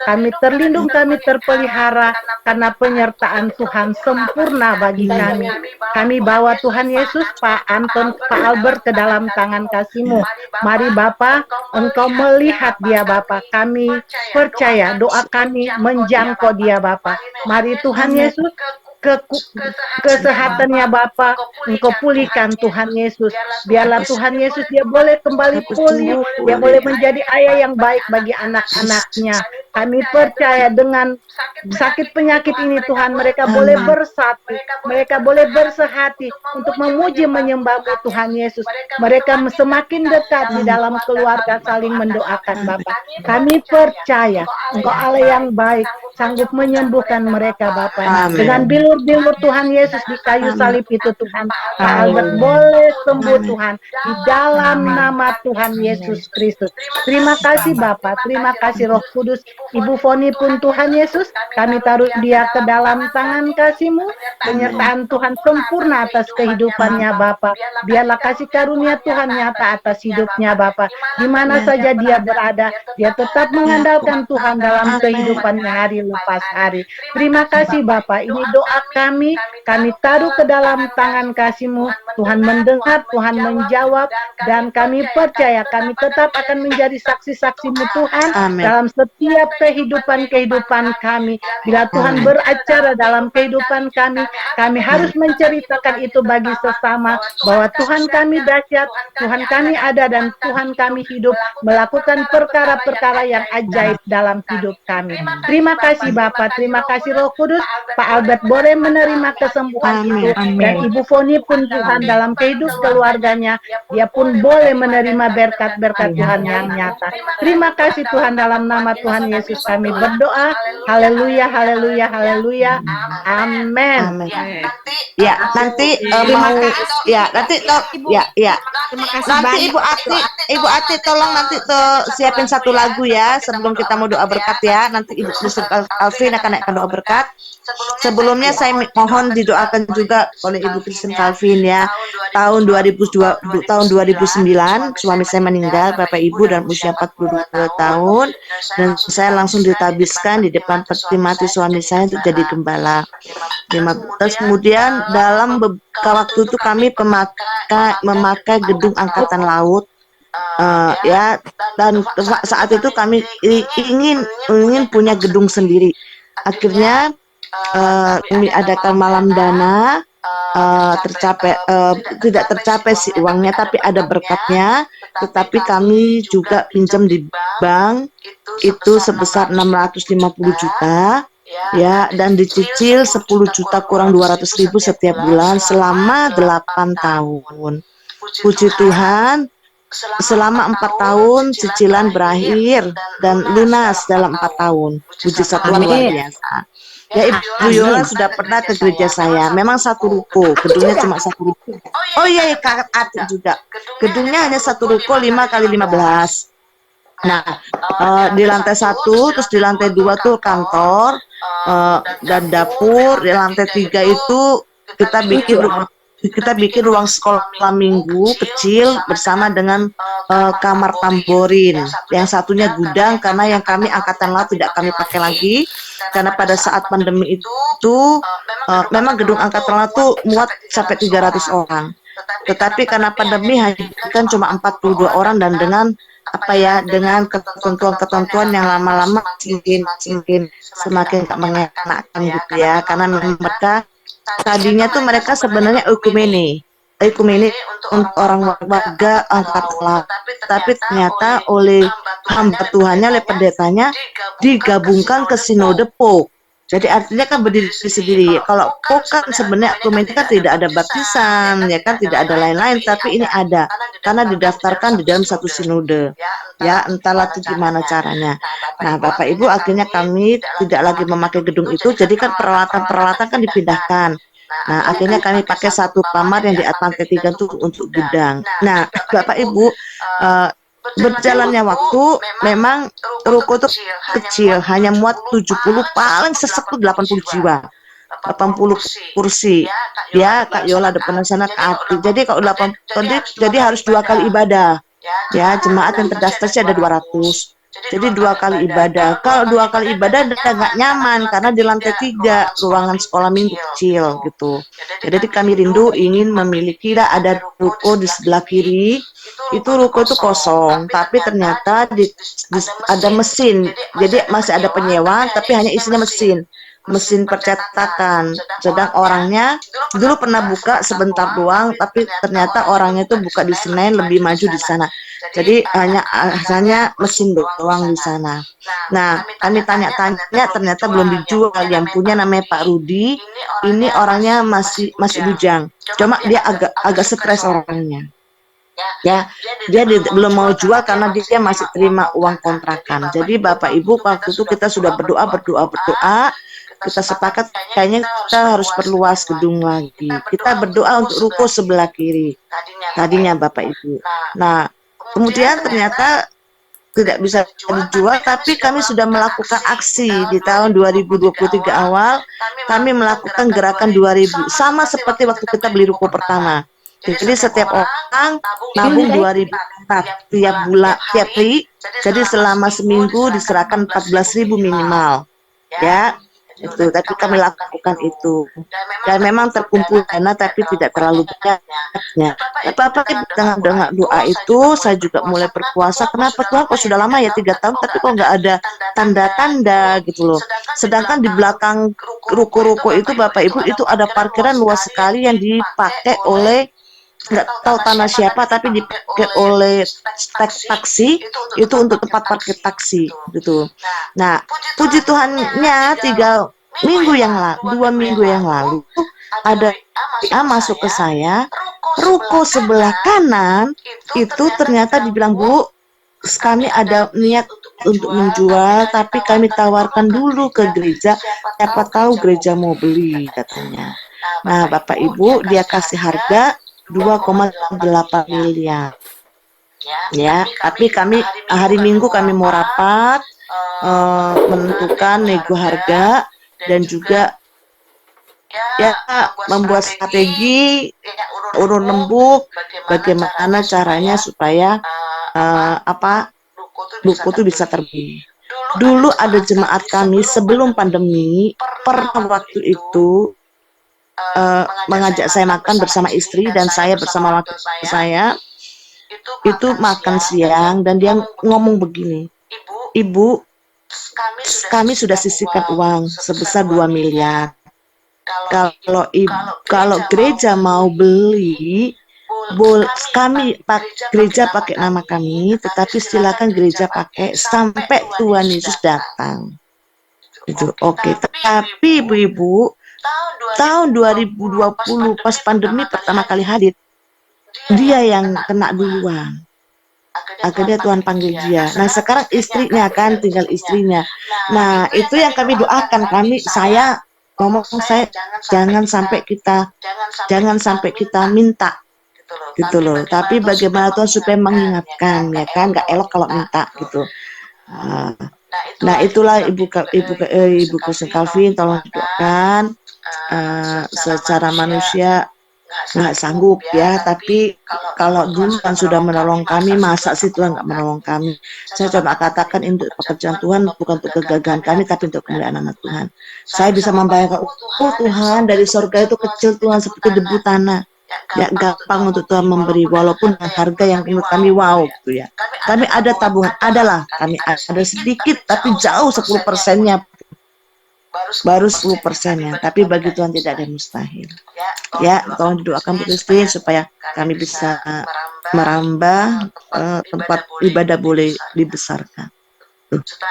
kami terlindung, kami terpelihara karena penyertaan Tuhan sempurna bagi kami. Kami bawa Tuhan Yesus, Pak Anton, Pak Albert ke dalam tangan kasih-Mu. Mari Bapa, Engkau melihat dia Bapa. Kami percaya doa kami menjangkau dia Bapa. Mari Tuhan Yesus, kesehatannya Bapa Engkau pulihkan Tuhan Yesus. Biarlah Tuhan Yesus dia boleh kembali pulih, dia boleh menjadi ayah yang baik bagi anak-anaknya. Kami percaya dengan sakit penyakit ini Tuhan, mereka boleh bersatu, mereka boleh bersehati untuk memuji menyembah-Mu Tuhan Yesus. Mereka semakin dekat di dalam keluarga, saling mendoakan Bapa. Kami percaya Engkau Allah yang baik, sanggup menyembuhkan mereka Bapa. Dengan bilur-bilur Tuhan Yesus di kayu salib itu Tuhan, Pak Albert boleh sembuh Tuhan, di dalam nama Tuhan Yesus Kristus. Terima kasih Bapa, terima kasih Roh Kudus. Ibu Foni pun Tuhan Yesus, kami taruh dia ke dalam tangan kasih-Mu, penyertaan Tuhan sempurna atas kehidupannya Bapa. Biarlah kasih karunia Tuhan nyata atas hidupnya Bapa. Di mana saja dia berada, dia tetap mengandalkan Tuhan dalam kehidupannya hari lepas hari. Terima kasih Bapa, ini doa kami taruh ke dalam tangan kasih-Mu. Tuhan mendengar, Tuhan menjawab, dan kami percaya kami tetap akan menjadi saksi-saksi-Mu Tuhan dalam setiap kehidupan kami. Bila Tuhan beracara dalam kehidupan kami harus menceritakan itu bagi sesama, bahwa Tuhan kami dahsyat, Tuhan kami ada, dan Tuhan kami hidup melakukan perkara-perkara yang ajaib dalam hidup kami. Terima kasih Bapak, terima kasih Roh Kudus. Pak Albert boleh menerima kesembuhan itu, dan Ibu Foni pun Tuhan dalam kehidupan keluarganya, dia pun boleh menerima berkat-berkat Tuhan yang nyata. Terima kasih Tuhan, dalam nama Tuhan Yesus kami berdoa. Haleluya, haleluya, haleluya. Amin. Ya, nanti nanti Ibu Ati tolong nanti siapin satu lagu ya sebelum kita mau doa berkat ya. Nanti Ibu Kristen Calvin akan naikkan doa berkat. Sebelumnya saya mohon didoakan juga oleh Ibu Kristen Calvin ya. tahun 2009 suami saya meninggal, Bapak Ibu, dan usia 42 tahun, dan saya langsung ditabiskan di depan peti mati suami saya untuk jadi gembala. Terus kemudian dalam waktu itu kami memakai gedung angkatan laut, ya, dan saat itu kami ingin punya gedung sendiri. Akhirnya kami adakan malam dana, tidak tercapai sih uangnya, tapi ada berkatnya. Tetapi kami juga pinjam di bank itu sebesar 650 juta, ya, dan dicicil 10 juta kurang 200.000 setiap bulan selama 8 tahun. Puji Tuhan, selama 4 tahun cicilan berakhir dan lunas dalam 4 tahun. Puji Tuhan, luar biasa. Ya, Ibu Yola sudah pernah ke gereja saya. Memang satu ruko, gedungnya cuma satu ruko. Oh iya, Kak Ati juga. Gedungnya hanya satu ruko 5x15. Nah, di lantai 1, terus di lantai 2 tuh kantor dan dapur. Di lantai 3 itu kita bikin ruang sekolah minggu kecil bersama dengan kamar tamborin. Yang satunya gudang, karena yang kami angkatan laut tidak kami pakai lagi, karena pada saat pandemi itu memang gedung angkatan laut itu muat sampai 300 orang. Tetapi karena pandemi hanya kan cuma 42 orang, dan dengan dengan ketentuan-ketentuan yang lama-lama semakin gak mengenakan gitu ya, karena mereka tadinya tuh mereka sebenarnya ekumene untuk orang warga angkatan laut, tapi ternyata oleh hamba Tuhannya, oleh pendetanya digabungkan ke sinode POK. Jadi artinya kan berdiri sendiri. Kalau POK kan sebenarnya ekumene kan tidak ada baptisan, ya kan, tidak ada lain-lain, tapi ini ada karena didaftarkan di dalam satu sinode. Ya, entahlah itu gimana caranya. Nah, Bapak Ibu, akhirnya kami tidak lagi memakai gedung itu, jadi kan peralatan-peralatan kan dipindahkan. Nah, akhirnya kami pakai satu kamar yang di atas lantai 3 itu untuk gudang. Nah, Bapak Ibu, berjalannya waktu memang ruko itu kecil, hanya muat 70, paling sesek tuh 80 jiwa. 80 kursi. Ya, Kak Yola depan sana ke Ati. Jadi kalau 80, jadi harus 2 kali ibadah. Ya, jemaat yang terdaftar sih ada 200. Jadi 2 kali ibadah. Kalau 2 kali ibadah udah nggak nyaman karena di lantai 3 ruangan sekolah minggu kecil gitu. Jadi kami rindu ingin memiliki, ada ruko di sebelah kiri. Itu ruko itu kosong, tapi ternyata ada mesin. Jadi masih ada penyewa, tapi hanya isinya mesin percetakan. Sedang orangnya dulu pernah buka sebentar doang, tapi ternyata orangnya itu buka di Senen, lebih maju di sana. Jadi hanya mesin doang di sana. Nah, kami tanya-tanya, ternyata belum dijual. Yang punya namanya Pak Rudi. Ini orangnya masih bujang. Cuma dia agak stres orangnya. Ya, dia belum mau jual karena dia masih terima uang kontrakan. Jadi Bapak Ibu, waktu itu kita sudah berdoa, kita sepakat kayaknya kita harus perluas gedung lagi. Kita berdoa untuk ruko sebelah kiri tadinya, Bapak Ibu. Nah, kemudian ternyata tidak bisa dijual, tapi kami sudah melakukan aksi di tahun 2023 awal. Kami melakukan gerakan 2000, sama seperti waktu kita beli ruko pertama. Jadi setiap orang nabung 2.000 tiap bulan, tiap hari. Jadi selama seminggu diserahkan 14.000 minimal. Ya, itu. Tapi kami lakukan itu. Dan memang terkumpul dana, tapi tidak terlalu banyaknya. Bapak dengan doa itu, saya juga mulai berpuasa. Kenapa Tuhan kok sudah lama ya 3 tahun, tapi kok nggak ada tanda-tanda gitu loh. Sedangkan di belakang ruko-ruko itu, Bapak Ibu, itu ada parkiran luas sekali yang dipakai oleh, nggak tahu tanah siapa, tapi dipakai oleh taksi itu untuk tempat parkir taksi gitu. Nah, puji Tuhannya 2 minggu yang lalu ada masuk ke saya, ruko sebelah kanan itu ternyata dibilang, Bu, kami ada niat untuk menjual, tapi kami tawarkan dulu ke gereja, siapa tahu gereja mau beli katanya. Nah, Bapak Ibu, dia kasih harga 2,8 miliar. Ya, tapi kami hari Minggu kami mau rapat menentukan nego harga dan juga ya membuat strategi urun rembuk, bagaimana caranya supaya buku itu bisa terbit. Dulu ada jemaat kami sebelum pandemi, pernah waktu itu mengajak saya makan bersama istri dan saya bersama wakil saya, itu makan siang dan dia ngomong begini, Ibu, kami sudah sisihkan uang sebesar 2 miliar. Kalau gereja mau beli, gereja pakai nama kami, tetapi silakan gereja pakai sampai Tuhan Yesus datang. Itu oke. Tapi ibu-ibu, tahun 2020 pas pandemi pertama kali hadir, dia yang kena duluan. Akhirnya Tuhan panggil dia. Nah sekarang istrinya kan, tinggal istrinya. Nah itu yang kami doakan, saya ngomong jangan sampai kita minta gitu loh. Tapi bagaimana Tuhan supaya mengingatkan, ya kan, nggak elok kalau minta gitu. Nah itulah Ibu Kristen Calvin, tolong doakan. Secara manusia nggak sanggup ya, tapi kalau dulu kan sudah menolong kami, masa sih Tuhan nggak menolong kami? Saya coba katakan untuk pekerjaan Tuhan bukan untuk kegagalan kami, tapi untuk kemuliaan nama Tuhan. Saya bisa membayangkan, oh Tuhan dari surga itu kecil Tuhan seperti debu tanah. Ya gampang untuk Tuhan memberi, walaupun harga yang menurut kami wow gitu ya. Kami ada tabungan, kami ada sedikit, tapi jauh 10%-nya. Baru 10%-nya, tapi bagi Tuhan tidak ada yang mustahil. Ya, tolong didoakan Bu Christine supaya kami bisa merambah tempat ibadah boleh dibesarkan.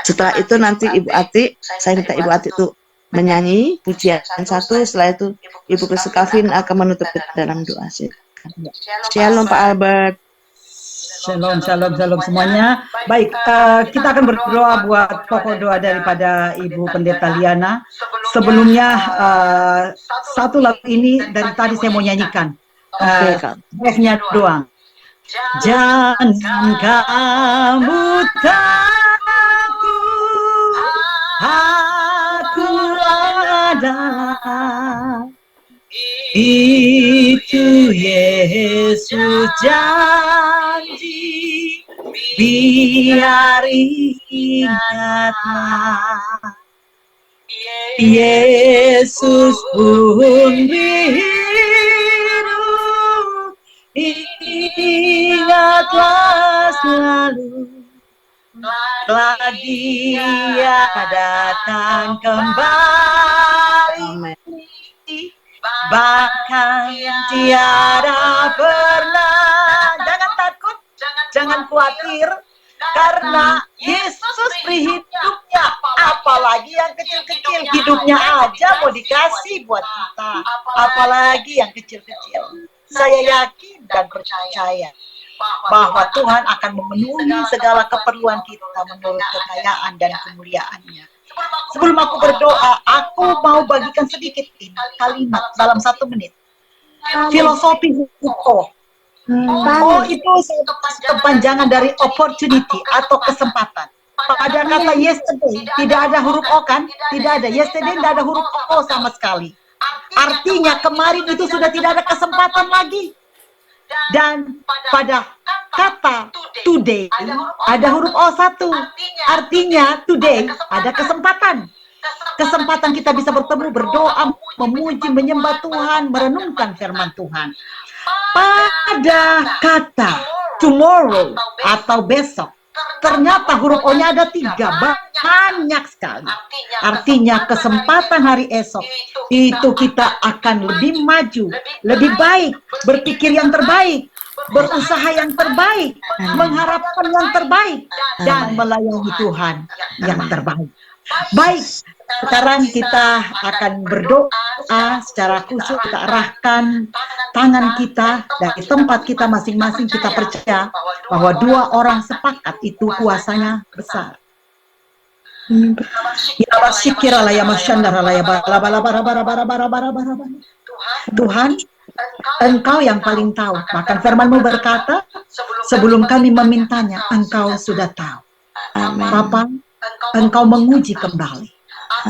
Setelah itu nanti Ibu Ati, saya minta Ibu Ati itu menyanyi pujian 1, setelah itu Ibu Kristen Calvin akan menutup dalam doa. Shalom Pak Albert. Shalom semuanya. Baik, kita akan berdoa buat pokok doa daripada Ibu Pendeta Liana. Sebelumnya, satu lagu ini dari tadi saya mau nyanyikan. Refnya doang. Jangan kamu takut, aku adalah. Itu Yesus janji, biar ingatlah. Yesus pun biru, ingatlah selalu. Telah Dia datang kembali, bahkan tiada pernah. Jangan takut, jangan khawatir, karena Yesus beri hidupnya, apalagi yang kecil-kecil, hidupnya aja mau dikasih buat kita, apalagi yang kecil-kecil. Saya yakin dan percaya bahwa Tuhan akan memenuhi segala keperluan kita menurut kekayaan dan kemuliaan-Nya. Sebelum aku berdoa, aku mau bagikan sedikit kalimat dalam 1 menit. Filosofi Foucault. Itu kepanjangan dari opportunity atau kesempatan. Pada kata yesterday tidak ada huruf O kan? Tidak ada. Yesterday tidak ada huruf O sama sekali. Artinya kemarin itu sudah tidak ada kesempatan lagi. Dan pada kata today ada huruf O1, artinya today ada kesempatan. Kesempatan kita bisa bertemu, berdoa, memuji, menyembah Tuhan, merenungkan firman Tuhan. Pada kata tomorrow atau besok, ternyata huruf O-nya ada 3, banyak sekali. Artinya kesempatan hari esok itu kita akan lebih maju, lebih baik, berpikir yang terbaik, berusaha yang terbaik, mengharapkan yang terbaik, dan melayani Tuhan yang terbaik. Baik, sekarang kita akan berdoa secara khusus, kita arahkan tangan kita dari tempat kita masing-masing. Kita percaya bahwa 2 orang sepakat itu kuasanya besar. Tuhan, Engkau yang paling tahu. Bahkan firman-Mu berkata, sebelum kami memintanya, Engkau sudah tahu. Bapa, Engkau menguji kembali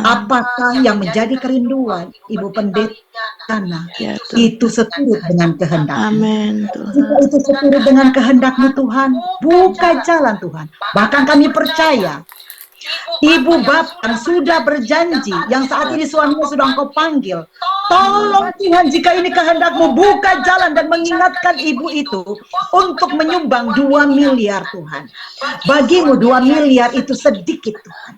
apakah yang menjadi kerinduan Ibu Pendeta sana itu seturut dengan kehendak-Mu. Jika itu seturut dengan kehendak-Mu Tuhan, buka jalan Tuhan. Bahkan kami percaya Ibu Bapak sudah berjanji yang saat ini suaminya sudah Engkau panggil. Tolong Tuhan, jika ini kehendak-Mu, buka jalan dan mengingatkan ibu itu untuk menyumbang 2 miliar Tuhan. Bagimu 2 miliar itu sedikit Tuhan.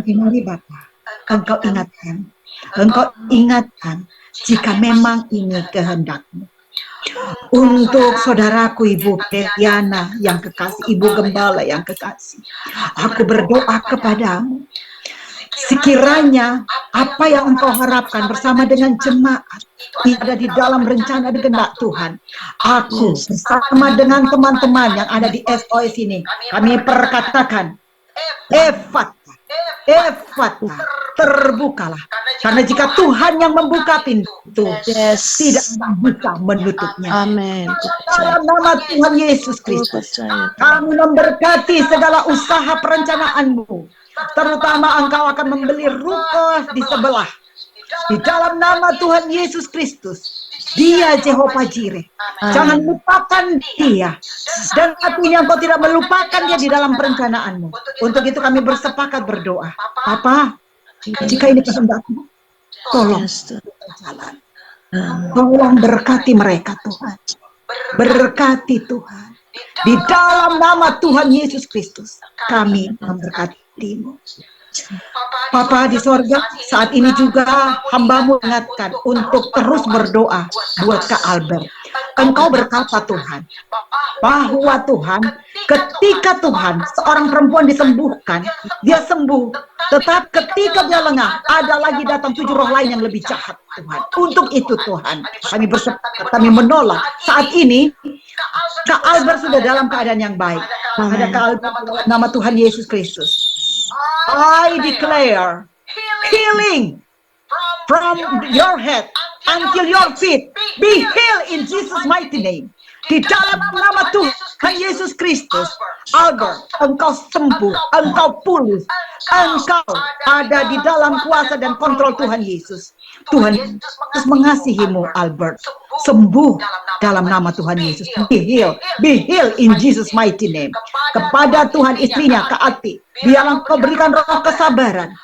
Mari Bapak, Engkau ingatkan jika memang ini kehendak-Mu. Untuk saudaraku Ibu Petiana yang kekasih, Ibu Gembala yang kekasih, aku berdoa kepadamu, sekiranya apa yang Engkau harapkan bersama dengan jemaat ada di dalam rencana dan kehendak Tuhan, aku bersama dengan teman-teman yang ada di SOS ini, kami perkatakan, Efata, terbukalah. Karena jika Tuhan yang membuka pintu, tidak bisa menutupnya. Amin. Dalam nama Tuhan Yesus Kristus, kami memberkati segala usaha perencanaan-Mu. Terutama Engkau akan membeli ruko di sebelah. Di dalam nama Tuhan Yesus Kristus, Dia Jehovah Jireh. Jangan lupakan Dia. Dan artinya Engkau tidak melupakan Dia di dalam perencanaan-Mu. Untuk itu kami bersepakat berdoa. Papa, jika ini kehendak-Mu, tolong jalan. Tolong berkati mereka Tuhan. Berkati Tuhan. Di dalam nama Tuhan Yesus Kristus, kami memberkati-Mu. Papa di sorga, saat ini juga hamba-Mu ingatkan untuk terus berdoa buat Kak Albert. Engkau berkata Tuhan, bahwa Tuhan, ketika Tuhan seorang perempuan disembuhkan, dia sembuh. Tetap ketika dia lengah, ada lagi datang 7 roh lain yang lebih jahat Tuhan. Untuk itu Tuhan, kami bersepakat, kami menolak. Saat ini, Kak Albert sudah dalam keadaan yang baik. Ada Kak Albert, nama Tuhan Yesus Kristus. I declare healing from your head until your feet. Be healed in Jesus' mighty name. Di dalam nama Tuhan Yesus Kristus, Albert, engkau sembuh, engkau pulih, engkau ada di dalam kuasa dan kontrol Tuhan Yesus. Tuhan Yesus mengasihimu, Albert. Sembuh dalam nama Tuhan Yesus. Be healed in Jesus' mighty name. Kepada Tuhan istrinya, Kak Ati, biarlah Kau berikan roh kesabaran,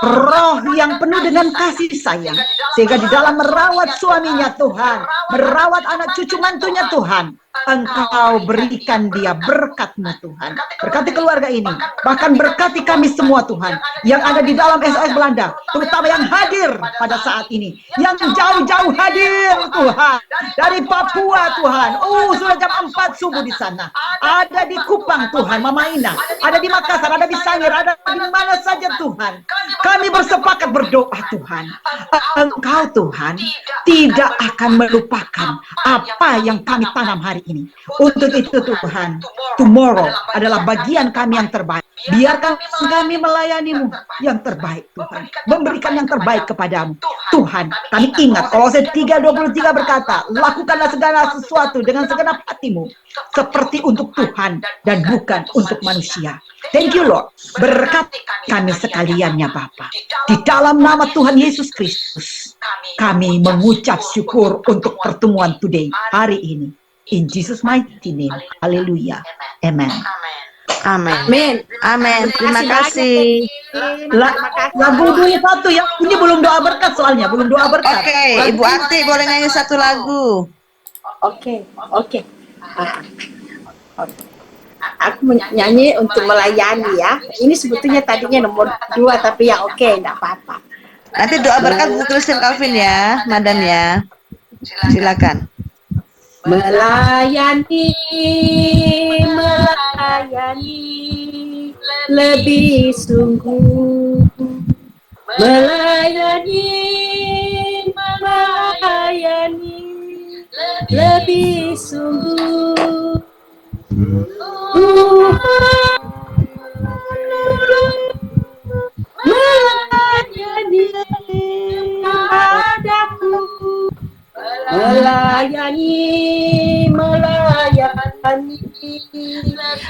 roh yang penuh dengan kasih sayang, sehingga di dalam merawat suaminya Tuhan, merawat anak cucu mantunya Tuhan, Engkau berikan dia berkat-Mu Tuhan. Berkati keluarga ini, bahkan berkati kami semua Tuhan, yang ada di dalam SOS Belanda, terutama yang hadir pada saat ini, yang jauh-jauh hadir Tuhan, dari Papua Tuhan. Sudah jam 4 subuh di sana. Ada di Kupang Tuhan, Mama Ina, ada di Makassar, ada di Sangir, ada di mana saja Tuhan. Kami bersepakat berdoa Tuhan, Engkau Tuhan tidak akan melupakan apa yang kami tanam hari ini. Untuk itu Tuhan, tomorrow adalah bagian kami yang terbaik. Biarkan kami melayani-Mu yang terbaik Tuhan, memberikan yang terbaik kepadamu Tuhan. Kami ingat Kolose 3:23 berkata, lakukanlah segala sesuatu dengan segenap hatimu, seperti untuk Tuhan dan bukan untuk manusia. Thank you Lord. Berkati kami sekaliannya Bapa. Di dalam nama Tuhan Yesus Kristus, kami mengucap syukur untuk pertemuan today, hari ini. In Jesus mighty name. Haleluya. Amen. Amin. Amin. Terima kasih. Lagu dulu satu ya. Ini belum doa berkat soalnya, belum doa berkat. Oke, Ibu Arti boleh nyanyi satu lagu. Oke. Aku menyanyi untuk melayani ya. Ini sebetulnya tadinya nomor 2 tapi ya oke, enggak apa-apa. Nanti doa berkat Bu Christine Calvin ya, Madam ya. Silakan. Melayani lebih sungguh, melayani lebih sungguh. Melayani padaku, melayani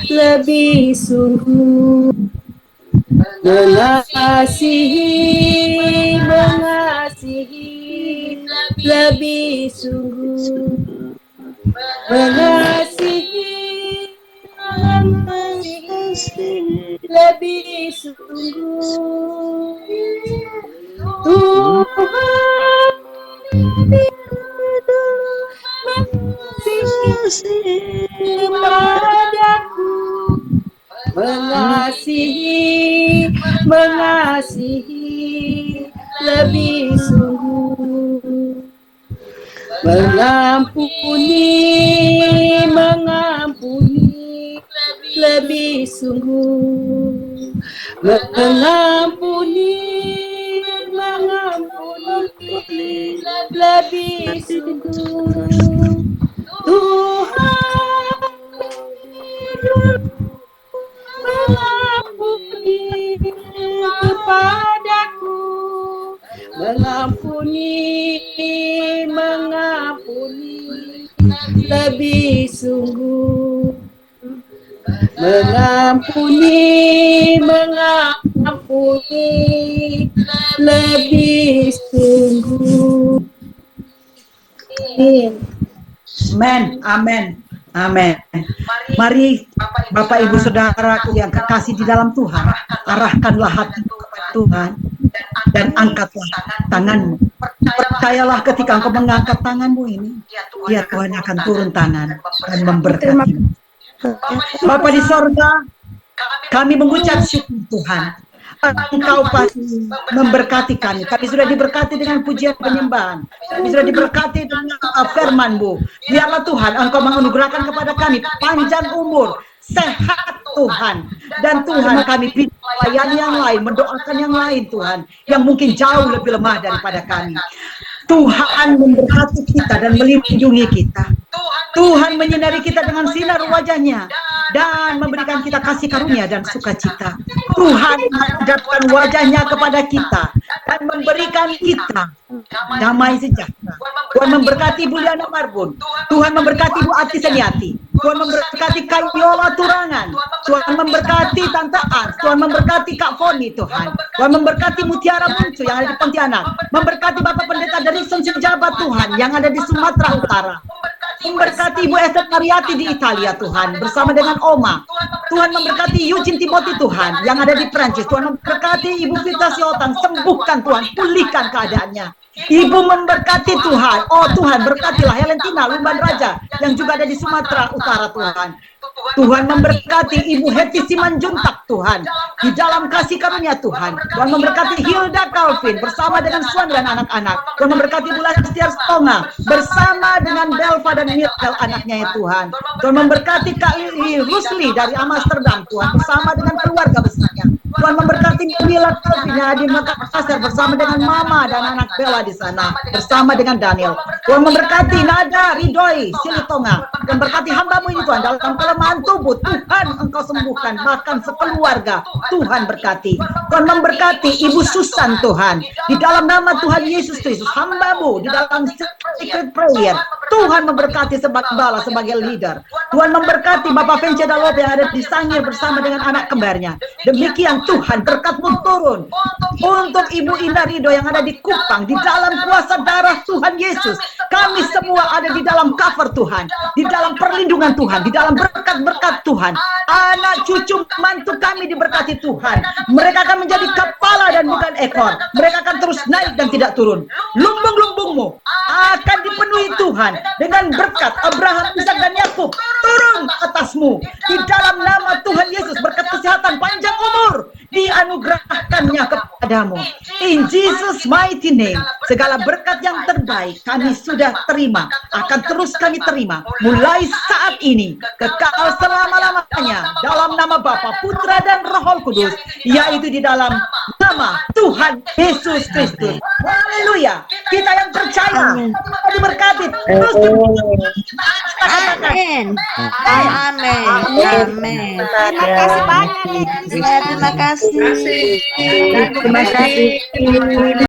lebih sungguh, mengasihi lebih sungguh mengasihi, lebih sungguh Tuhan mengasihi padaku, mengasihi, mengasihi lebih sungguh, mengampuni, mengampuni lebih sungguh, mengampuni, mengampuni lebih sungguh Tuhan mengampuni kepadaku, mengampuni, mengampuni lebih sungguh, mengampuni, mengampuni lebih sungguh. Amin, amin, amin. Mari Bapak Ibu Saudaraku yang kekasih di dalam Tuhan, arahkanlah hatimu kepada Tuhan dan angkatlah tanganmu. Percayalah ketika engkau mengangkat tanganmu ini, ya Tuhan akan turun tangan dan memberkatimu. Bapak di sorga, kami mengucap syukur Tuhan. Engkau pasti memberkati kami. Kami sudah diberkati dengan pujian penyembahan. Kami sudah diberkati dengan firman-Mu. Biarlah Tuhan Engkau menganugerahkan kepada kami panjang umur, sehat Tuhan. Dan Tuhan kami melayani yang lain, mendoakan yang lain Tuhan, yang mungkin jauh lebih lemah daripada kami. Tuhan memberkati kita dan melindungi kita. Tuhan menyinari kita dengan sinar wajahnya dan memberikan kita kasih karunia dan sukacita. Tuhan menghadapkan wajahnya kepada kita dan memberikan kita damai sejahtera. Tuhan memberkati Bu Liana Marbun. Tuhan memberkati Bu Ati Seniati. Tuhan memberkati Kak Yola Turangan. Tuhan memberkati Tante Ans. Tuhan memberkati Kak Foni Tuhan. Tuhan memberkati Mutiara Muncu yang ada di Pontianak. Memberkati Bapak Pendeta dari Sejabat Tuhan yang ada di Sumatera Utara. Memberkati Ibu Esther Mariati di Italia Tuhan bersama dengan Oma. Tuhan memberkati Eugene Timothy Tuhan yang ada di Prancis. Tuhan memberkati Ibu Vita Siotan, sembuhkan Tuhan, pulihkan keadaannya. Ibu memberkati Tuhan. Oh Tuhan, berkatilah Helentina Lumban Raja yang juga ada di Sumatera Utara Tuhan. Tuhan memberkati Ibu Heti Simanjuntak Tuhan di dalam kasih karunia Tuhan. Tuhan memberkati Hilda Calvin bersama dengan suami dan anak-anak. Tuhan memberkati Bu Lastiar Stonga bersama dengan Belva dan Mirkel anaknya ya Tuhan. Tuhan memberkati Kak Rusli dari Amsterdam Tuhan bersama dengan keluarga besarnya. Tuhan memberkati Mila Calvin yang ada di Makassar bersama dengan Mama dan anak Bella di sana bersama dengan Daniel. Tuhan memberkati Nada Ridhoi Silitonga dan berkati hamba-Mu ini Tuhan dalam kelemahan tubuh. Tuhan Engkau sembuhkan bahkan sekeluarga. Tuhan berkati. Tuhan memberkati Ibu Susan Tuhan di dalam nama Tuhan Yesus Kristus hamba-Mu di dalam secret prayer. Tuhan memberkati sebagai gembala sebagai leader. Tuhan memberkati Bapak Vence Dalope yang ada di Sangir bersama dengan anak kembarnya. Demikian Tuhan berkat-Mu turun untuk Ibu Indah Ridho yang ada di Kupang di dalam kuasa darah Tuhan Yesus. Kami semua ada di dalam cover Tuhan, di dalam perlindungan Tuhan, di dalam berkat-berkat Tuhan. Anak cucu mantu kami diberkati Tuhan. Mereka akan menjadi kepala dan bukan ekor. Mereka akan terus naik dan tidak turun. Lumbung-lumbungmu akan dipenuhi Tuhan dengan berkat Abraham, Ishak dan Yakub turun atasmu di dalam nama Tuhan Yesus. Berkat kesehatan, panjang umur dianugerahkannya kepadamu. In Jesus mighty name, segala berkat yang terbaik kami sudah terima, akan terus kami terima mulai saat ini kekal selama-lamanya dalam nama Bapa, Putra dan Roh Kudus, yaitu di dalam nama Tuhan Yesus Kristus. Haleluya. Kita yang percaya diberkati terus. Amin. Amin. Amin. Terima kasih banyak. Terima kasih. Terima kasih.